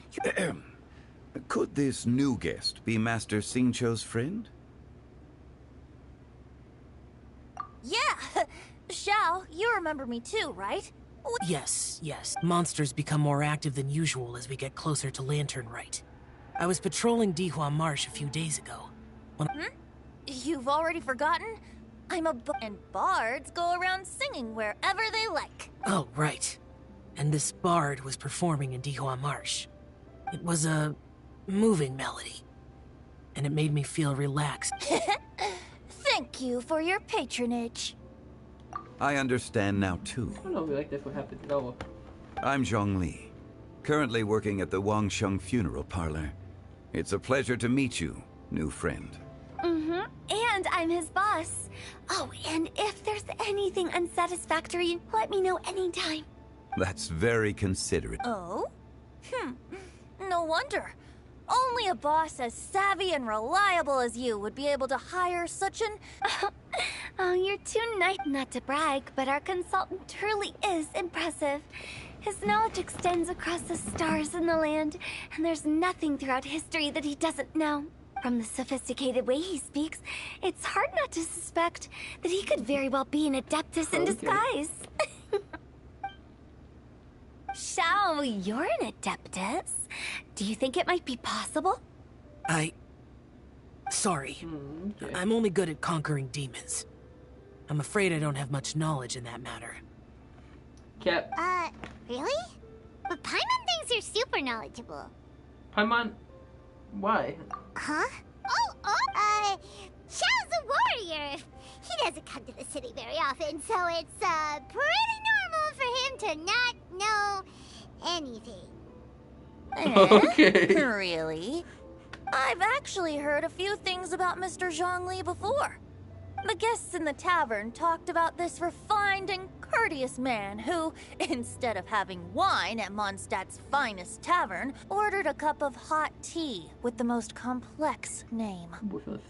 Could this new guest be Master Xingqiu's friend? yeah! Xiao, you remember me too, right? Yes. Monsters become more active than usual as we get closer to Lantern Rite. I was patrolling Dihua Marsh a few days ago. You've already forgotten? I'm a and bards go around singing wherever they like. Oh, right. And this bard was performing in Dihua Marsh. It was a moving melody, and it made me feel relaxed. Thank you for your patronage. I understand now too. I don't know if like that's what happened at all. I'm Zhongli, currently working at the Wangsheng Funeral Parlor. It's a pleasure to meet you, new friend. And I'm his boss. Oh, and if there's anything unsatisfactory, let me know anytime. That's very considerate. Oh? No wonder. Only a boss as savvy and reliable as you would be able to hire such an... Oh, you're too nice not to brag, but our consultant truly is impressive. His knowledge extends across the stars and the land, and there's nothing throughout history that he doesn't know. From the sophisticated way he speaks, it's hard not to suspect that he could very well be an adeptus in disguise. Xiao, you're an adeptus. Do you think it might be possible? Sorry. I'm only good at conquering demons. I'm afraid I don't have much knowledge in that matter. Cap. Really? But Paimon thinks you're super knowledgeable. Paimon? Why? Huh? Xiao's a warrior. He doesn't come to the city very often, so it's, pretty normal for him to not know anything. Okay. Really? I've actually heard a few things about Mr. Zhongli before. The guests in the tavern talked about this refined and courteous man who, instead of having wine at Mondstadt's finest tavern, ordered a cup of hot tea with the most complex name.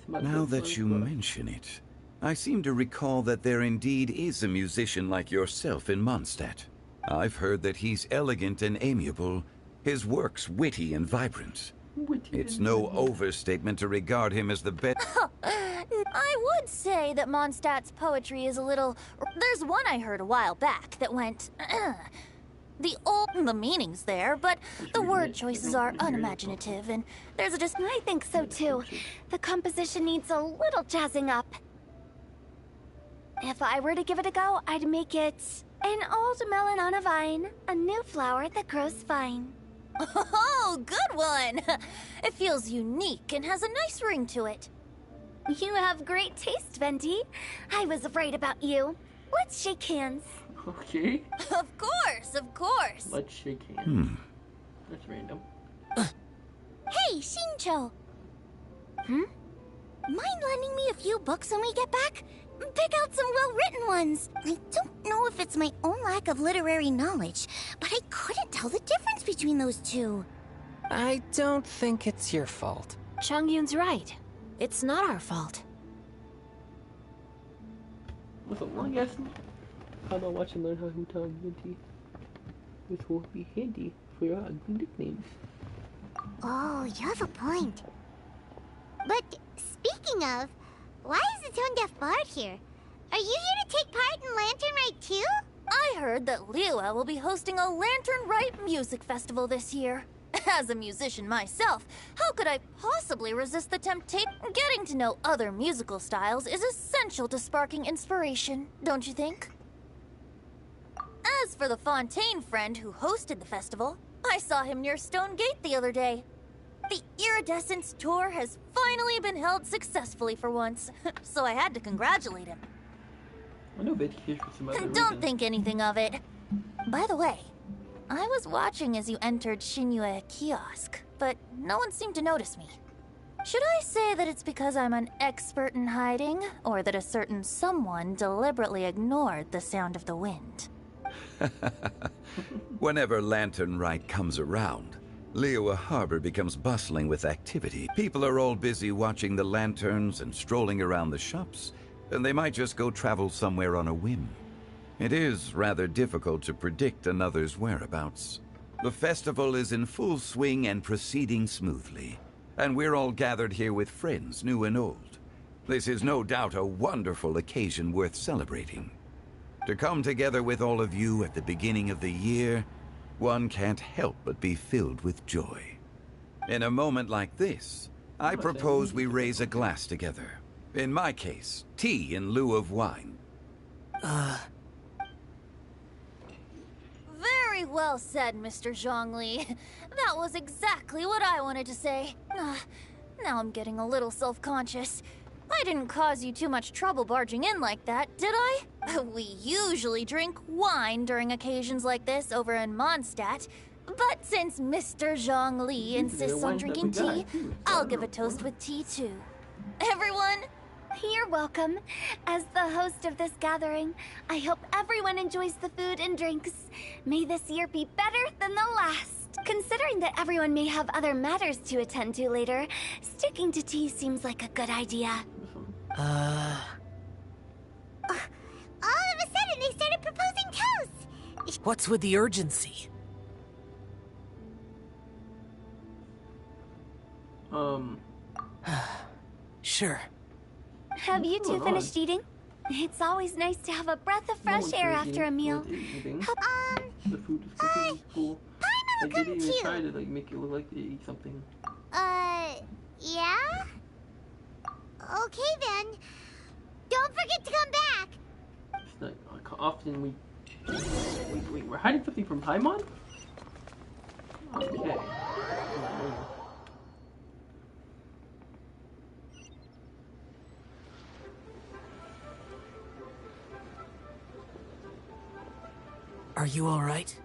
Now that you mention it, I seem to recall that there indeed is a musician like yourself in Mondstadt. I've heard that he's elegant and amiable, his works witty and vibrant. It's no overstatement to regard him as the best. I would say that Mondstadt's poetry is a little... There's one I heard a while back that went... The meaning's there, but the word choices are unimaginative, and there's a I think so too. The composition needs a little jazzing up. If I were to give it a go, I'd make it an old melon on a vine, a new flower that grows fine. Oh, good one! It feels unique and has a nice ring to it. You have great taste, Venti. I was right about you. Let's shake hands. Okay. Of course. Let's shake hands. That's random. Hey, Shincho! Mind lending me a few books when we get back? Pick out some well-written ones. I don't know if it's my own lack of literary knowledge, but I couldn't tell the difference between those two. I don't think it's your fault. Changyun's right. It's not our fault. With a long ass time I watch and learn how to tell Venti. This will be handy for your ugly nicknames. Oh, you have a point. But speaking of, why is the Tone Deaf Bard here? Are you here to take part in Lantern Rite too? I heard that Liyue will be hosting a Lantern Rite music festival this year. As a musician myself, how could I possibly resist the temptation? Getting to know other musical styles is essential to sparking inspiration, don't you think? As for the Fontaine friend who hosted the festival, I saw him near Stone Gate the other day. The Iridescence tour has finally been held successfully for once, so I had to congratulate him. I know Betty here for some other reason. Don't think anything of it. By the way, I was watching as you entered Shinyue Kiosk, but no one seemed to notice me. Should I say that it's because I'm an expert in hiding, or that a certain someone deliberately ignored the sound of the wind? Whenever Lantern Rite comes around, Liyue Harbor becomes bustling with activity. People are all busy watching the lanterns and strolling around the shops, and they might just go travel somewhere on a whim. It is rather difficult to predict another's whereabouts. The festival is in full swing and proceeding smoothly, and we're all gathered here with friends, new and old. This is no doubt a wonderful occasion worth celebrating. To come together with all of you at the beginning of the year, one can't help but be filled with joy. In a moment like this, I propose we raise a glass together. In my case, tea in lieu of wine. Very well said, Mr. Zhongli. That was exactly what I wanted to say. Now I'm getting a little self-conscious. I didn't cause you too much trouble barging in like that, did I? We usually drink wine during occasions like this over in Mondstadt, but since Mr. Zhongli insists on drinking tea, I'll give a toast with tea too. Everyone, you're welcome. As the host of this gathering, I hope everyone enjoys the food and drinks. May this year be better than the last. Considering that everyone may have other matters to attend to later, sticking to tea seems like a good idea. All of a sudden, they started proposing toasts! What's with the urgency? Sure. Have you two finished eating? It's always nice to have a breath of fresh air after a meal. The food is completely cool. Like, they didn't even try to make it look like they eat something. Yeah? Okay then. Don't forget to come back! It's not often we... Wait, we're hiding something from Paimon? Okay. Are you all right?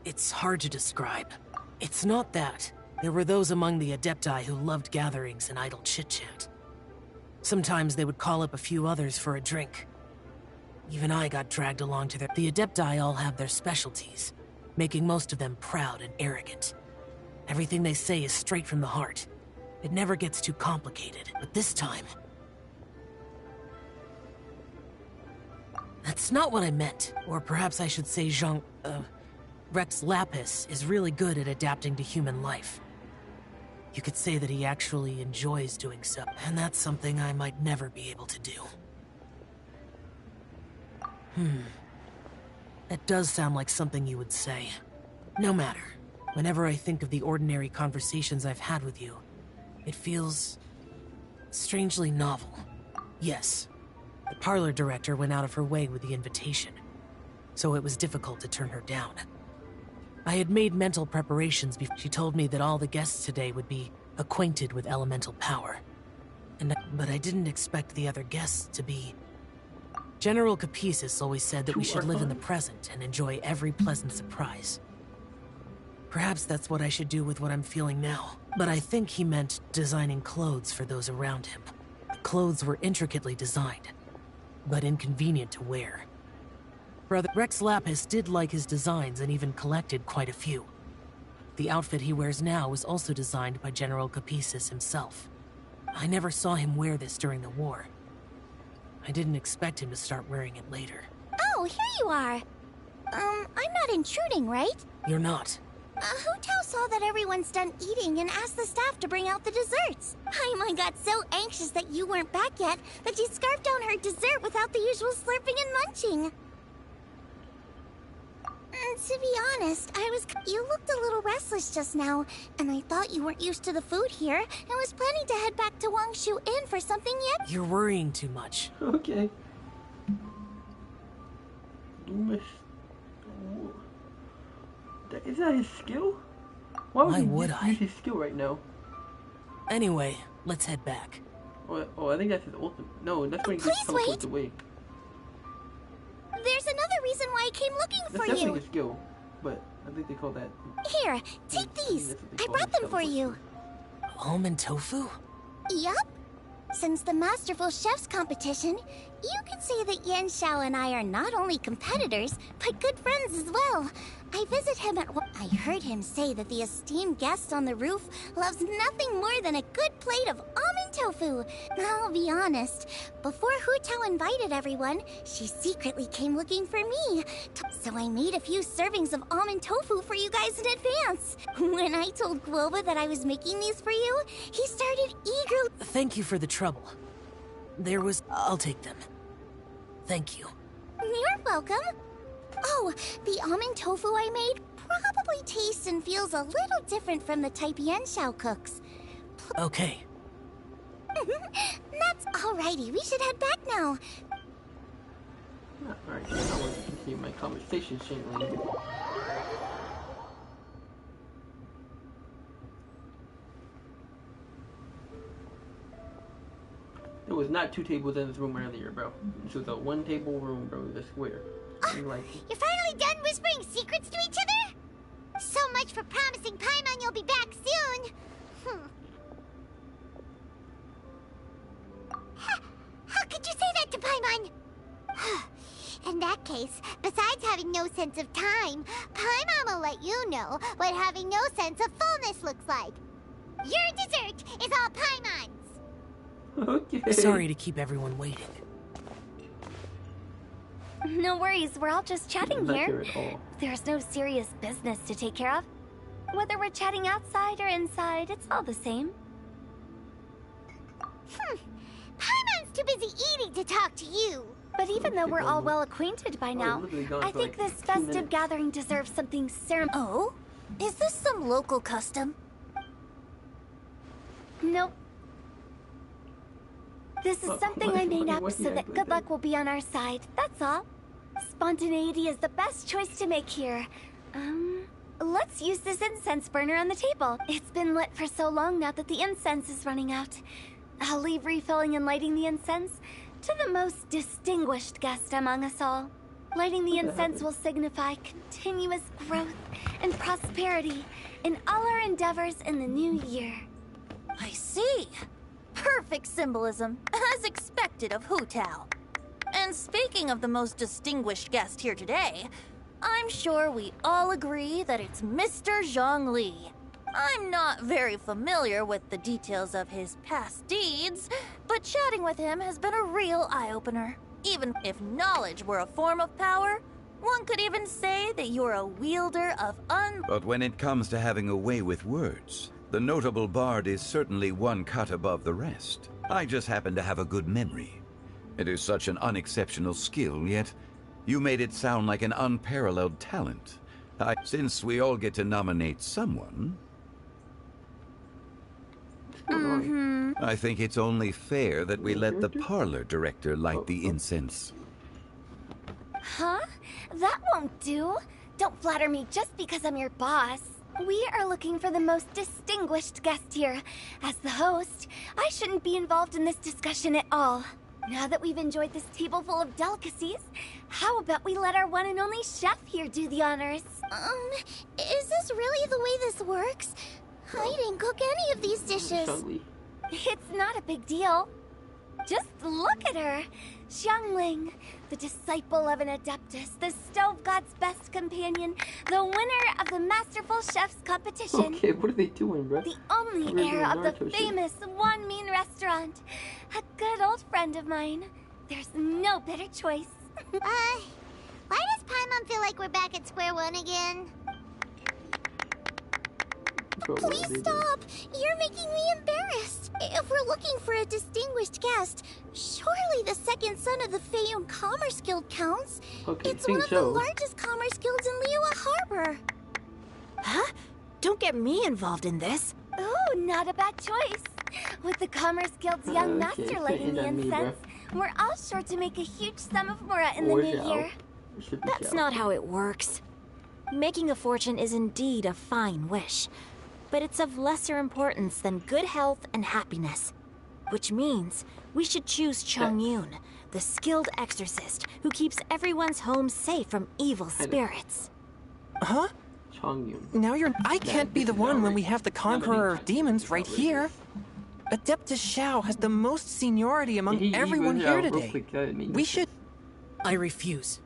It's hard to describe. It's not that. There were those among the Adepti who loved gatherings and idle chit-chat. Sometimes they would call up a few others for a drink. Even I got dragged along to their... The Adepti all have their specialties, making most of them proud and arrogant. Everything they say is straight from the heart. It never gets too complicated, but this time... That's not what I meant. Or perhaps I should say Rex Lapis is really good at adapting to human life. You could say that he actually enjoys doing so, and that's something I might never be able to do. That does sound like something you would say. No matter. Whenever I think of the ordinary conversations I've had with you, it feels strangely novel. Yes, the parlor director went out of her way with the invitation, so it was difficult to turn her down. I had made mental preparations before she told me that all the guests today would be acquainted with elemental power. But I didn't expect the other guests to be... General Capisis always said that we should live in the present and enjoy every pleasant surprise. Perhaps that's what I should do with what I'm feeling now. But I think he meant designing clothes for those around him. The clothes were intricately designed, but inconvenient to wear. Brother Rex Lapis did like his designs and even collected quite a few. The outfit he wears now was also designed by General Capisis himself. I never saw him wear this during the war. I didn't expect him to start wearing it later. Oh, here you are. I'm not intruding, right? You're not. Hu Tao saw that everyone's done eating and asked the staff to bring out the desserts. Paimon got so anxious that you weren't back yet that she scarfed down her dessert without the usual slurping and munching. To be honest, you looked a little restless just now, and I thought you weren't used to the food here and was planning to head back to Wangshu Inn for something yet. You're worrying too much. Okay. Is that his skill? Why would I use his skill right now? Anyway, let's head back. Oh, I think that's his ultimate. No, that's when he just teleports away. There's another reason why I came looking for you. That's definitely a skill, but I think they call that... Here, take these. I brought them for you. Almond tofu? Yup. Since the Masterful Chef's competition, you can say that Yan Xiao and I are not only competitors, but good friends as well. I visit him at... I heard him say that the esteemed guest on the roof loves nothing more than a good plate of almond tofu. I'll be honest, before Hu Tao invited everyone, she secretly came looking for me. So I made a few servings of almond tofu for you guys in advance. When I told Guoba that I was making these for you, he started eagerly... Thank you for the trouble. I'll take them. Thank you. You're welcome. Oh, the almond tofu I made probably tastes and feels a little different from the type Yan Xiao cooks. Okay. That's alrighty. We should head back now. Alright, I want to continue my conversation, Shane. There was not 2 tables in this room earlier, bro. This was a 1-table room, bro. The square. You're finally done whispering secrets to each other? So much for promising Paimon you'll be back soon. How could you say that to Paimon? In that case, besides having no sense of time, Paimon will let you know what having no sense of fullness looks like. Your dessert is all Paimon's. Okay. Sorry to keep everyone waiting. No worries, we're all just chatting here. There's no serious business to take care of. Whether we're chatting outside or inside, it's all the same. Paimon's too busy eating to talk to you. But even though we're all well acquainted by now, I think this festive gathering deserves something ceremonial. Oh? Is this some local custom? Nope. This is something I made up so that good luck will be on our side, that's all. Spontaneity is the best choice to make here. Let's use this incense burner on the table. It's been lit for so long now that the incense is running out. I'll leave refilling and lighting the incense to the most distinguished guest among us all. Lighting the incense will signify continuous growth and prosperity in all our endeavors in the new year. I see. Perfect symbolism, as expected of Hu Tao. And speaking of the most distinguished guest here today, I'm sure we all agree that it's Mr. Zhongli. I'm not very familiar with the details of his past deeds, but chatting with him has been a real eye-opener. Even if knowledge were a form of power, one could even say that you're a wielder of But when it comes to having a way with words, The notable bard is certainly one cut above the rest. I just happen to have a good memory. It is such an unexceptional skill, yet you made it sound like an unparalleled talent. Since we all get to nominate someone, I think it's only fair that we let the parlor director light the incense. Huh? That won't do. Don't flatter me just because I'm your boss. We are looking for the most distinguished guest here. As the host, I shouldn't be involved in this discussion at all. Now that we've enjoyed this table full of delicacies, how about we let our one and only chef here do the honors? Is this really the way this works? I didn't cook any of these dishes. It's not a big deal. Just look at her. Xiangling, the disciple of an adeptus, the stove god's best companion, the winner of the Masterful Chef's competition. Okay, what are they doing, bro? The only heir of the famous One Mean restaurant. A good old friend of mine. There's no better choice. Why does Paimon feel like we're back at square one again? Please stop! You're making me embarrassed. If we're looking for a distinguished guest, surely the second son of the Feiyun Commerce Guild counts. Okay, it's one of the largest commerce guilds in Liyue Harbor. Huh? Don't get me involved in this. Oh, not a bad choice. With the Commerce Guild's young master lighting the incense, we're all sure to make a huge sum of mora in the new year. That's not how it works. Making a fortune is indeed a fine wish, but it's of lesser importance than good health and happiness. Which means we should choose Chongyun, the skilled exorcist who keeps everyone's home safe from evil spirits. Huh? Chongyun. Now I can't be the one when we have the Conqueror of Demons right here. Adeptus Xiao has the most seniority among everyone here today. We should... I refuse.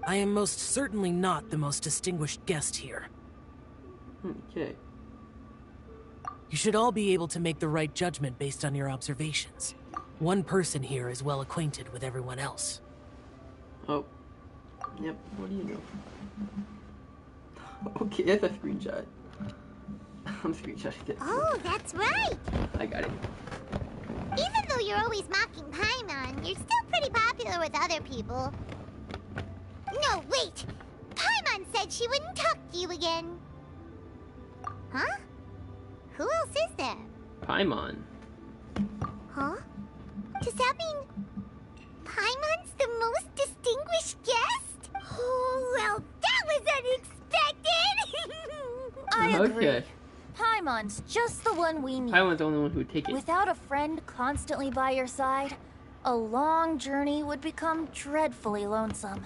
I am most certainly not the most distinguished guest here. Okay. You should all be able to make the right judgment based on your observations. One person here is well acquainted with everyone else. Oh. Yep, what do you know? Okay, that's a screenshot. I'm screenshotting it. Oh, that's right! I got it. Even though you're always mocking Paimon, you're still pretty popular with other people. No, wait! Paimon said she wouldn't talk to you again. Huh? Who else is there? Paimon. Huh? Does that mean Paimon's the most distinguished guest? Oh, well, that was unexpected! I agree. Okay. Paimon's just the one we need. Paimon's the only one who would take it. Without a friend constantly by your side, a long journey would become dreadfully lonesome.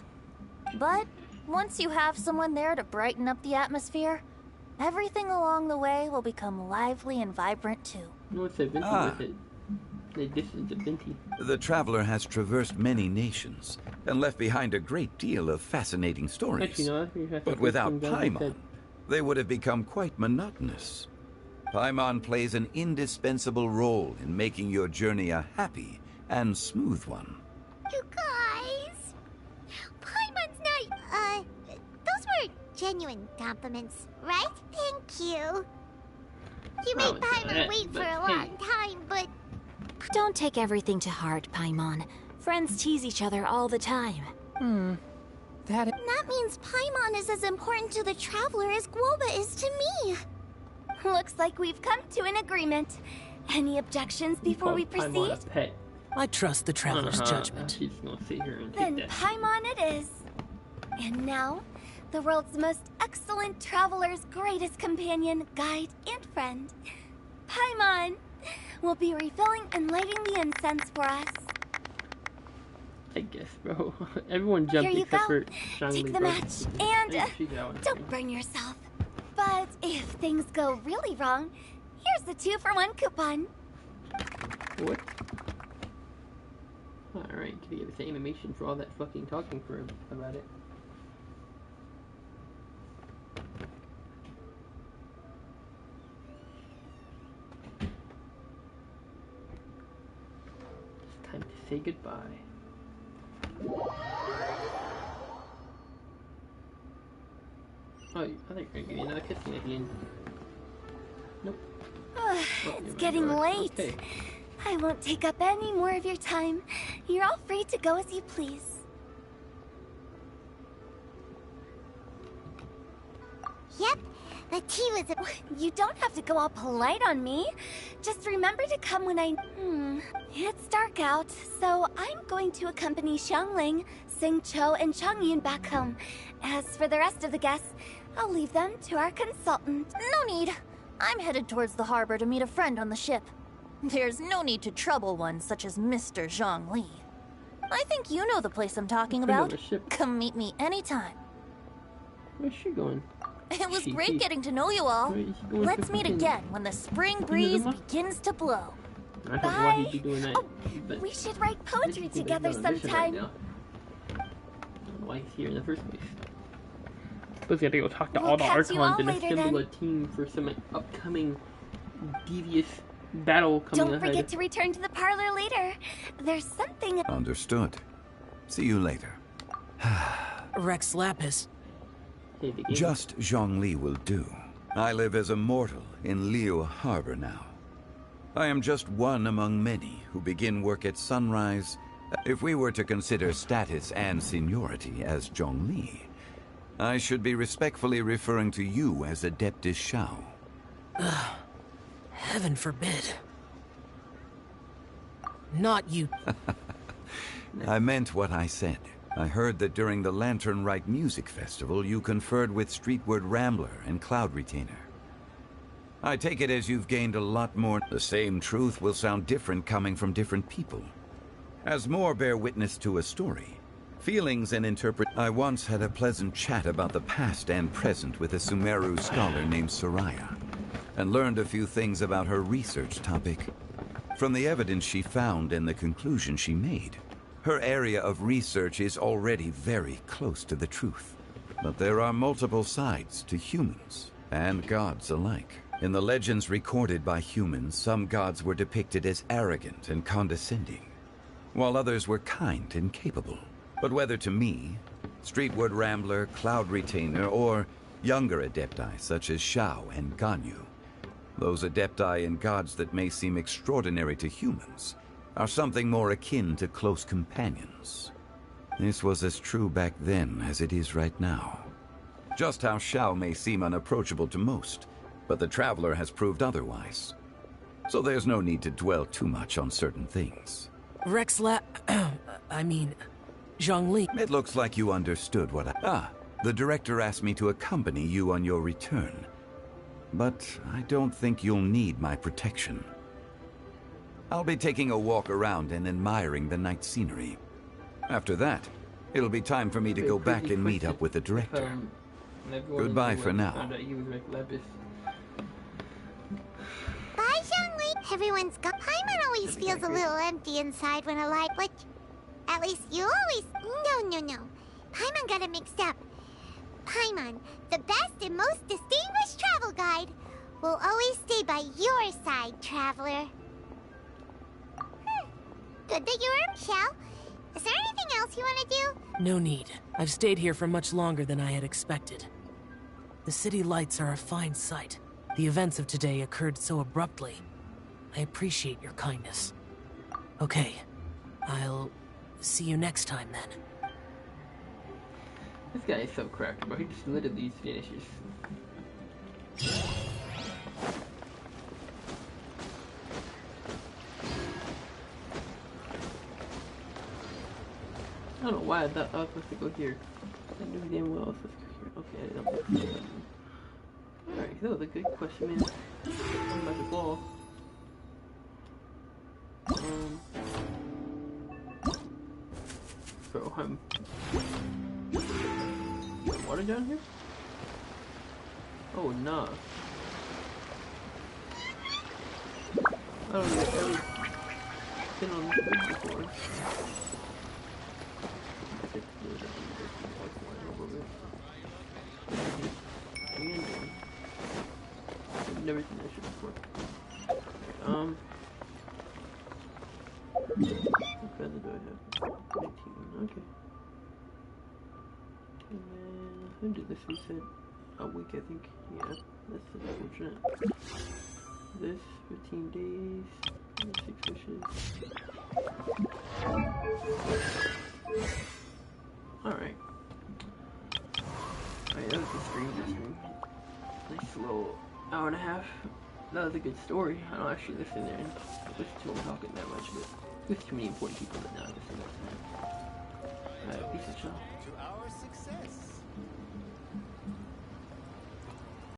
But once you have someone there to brighten up the atmosphere, everything along the way will become lively and vibrant too. No, it's a Vinti with it. This is the Vinti. The traveler has traversed many nations and left behind a great deal of fascinating stories. Actually, no, you have to but without put them down Paimon, they would have become quite monotonous. Paimon plays an indispensable role in making your journey a happy and smooth one. You guys! Paimon's not... those were genuine compliments, right? Thank you. You made Paimon wait for a long time, but... Don't take everything to heart, Paimon. Friends tease each other all the time. That means Paimon is as important to the traveler as Guoba is to me. Looks like we've come to an agreement. Any objections before we proceed? I trust the traveler's judgment. She's gonna sit here and Then Paimon it is. And now, the world's most excellent traveler's greatest companion, guide, and friend, Paimon, will be refilling and lighting the incense for us. I guess, bro. Everyone jumped Here you except go. for Shangli. Take the match, and don't burn yourself. But if things go really wrong, here's the 2-for-1 coupon. What? Alright, can you give us an animation for all that fucking talking for about it? It's time to say goodbye. Oh, I think you're gonna give me another cutscene at the end. Nope. It's getting late. Okay. I won't take up any more of your time. You're all free to go as you please. Yep, the tea was You don't have to go all polite on me. Just remember to come when I... It's dark out, so I'm going to accompany Xiangling, Xingqiu, and Changyun back home. As for the rest of the guests, I'll leave them to our consultant. No need. I'm headed towards the harbor to meet a friend on the ship. There's no need to trouble one such as Mr. Zhongli. I think you know the place I'm talking about. Come meet me anytime. Where's she going? It was great getting to know you all. Let's meet again when the spring breeze begins to blow. I don't know why he'd be doing that. We should write poetry together sometime. I don't know why he's here in the first place. Supposed to have to go talk to all the Archons and assemble a team for some upcoming devious battle coming Don't ahead. forget to return to the parlor later. There's something... Understood. See you later. Rex Lapis. Just Zhongli will do. I live as a mortal in Liu Harbor now. I am just one among many who begin work at sunrise. If we were to consider status and seniority as Zhongli, I should be respectfully referring to you as Adeptus Shao. Heaven forbid. Not you. I meant what I said. I heard that during the Lantern Rite Music Festival, you conferred with Streetward Rambler and Cloud Retainer. I take it as you've gained a lot more. The same truth will sound different coming from different people. As more bear witness to a story, feelings and interpret. I once had a pleasant chat about the past and present with a Sumeru scholar named Soraya, and learned a few things about her research topic. From the evidence she found and the conclusion she made, her area of research is already very close to the truth. But there are multiple sides to humans and gods alike. In the legends recorded by humans, some gods were depicted as arrogant and condescending, while others were kind and capable. But whether to me, Streetward Rambler, Cloud Retainer, or younger adepti such as Shao and Ganyu, those adepti and gods that may seem extraordinary to humans are something more akin to close companions. This was as true back then as it is right now. Just how Shao may seem unapproachable to most, but the Traveler has proved otherwise. So there's no need to dwell too much on certain things. I mean, Zhongli. It looks like you understood what the director asked me to accompany you on your return. But I don't think you'll need my protection. I'll be taking a walk around and admiring the night scenery. After that, it'll be time for me to go back and meet up with the director. Goodbye for now. Bye, Xiangli. Everyone's gone. Paimon always feels a little empty inside when alive, but at least you always... No. Paimon got it mixed up. Paimon, the best and most distinguished travel guide, will always stay by your side, traveler. Good that you're Shao. Is there anything else you want to do? No need. I've stayed here for much longer than I had expected. The city lights are a fine sight. The events of today occurred so abruptly. I appreciate your kindness. Okay, I'll see you next time then. This guy is so cracked, bro. He just literally finishes. I don't know why I thought I was supposed to go here. I knew damn well I was supposed to go here. Okay, I don't know. Alright, that was a good question, man. I'm about to ball. So, water down here? Oh, nah. I don't think I've ever been on this bridge before. I've never seen that shit before. What feather do I have? 19, okay. And then, when did this reset? A week, I think. Yeah, that's unfortunate. this 15 days, 6 wishes. Alright. Alright, that was the stream. Nice little hour and a half. That was a good story. I don't actually listen there and listen to him talking that much, but there's too many important people that now listen to that. Alright, peace out, y'all. To our success.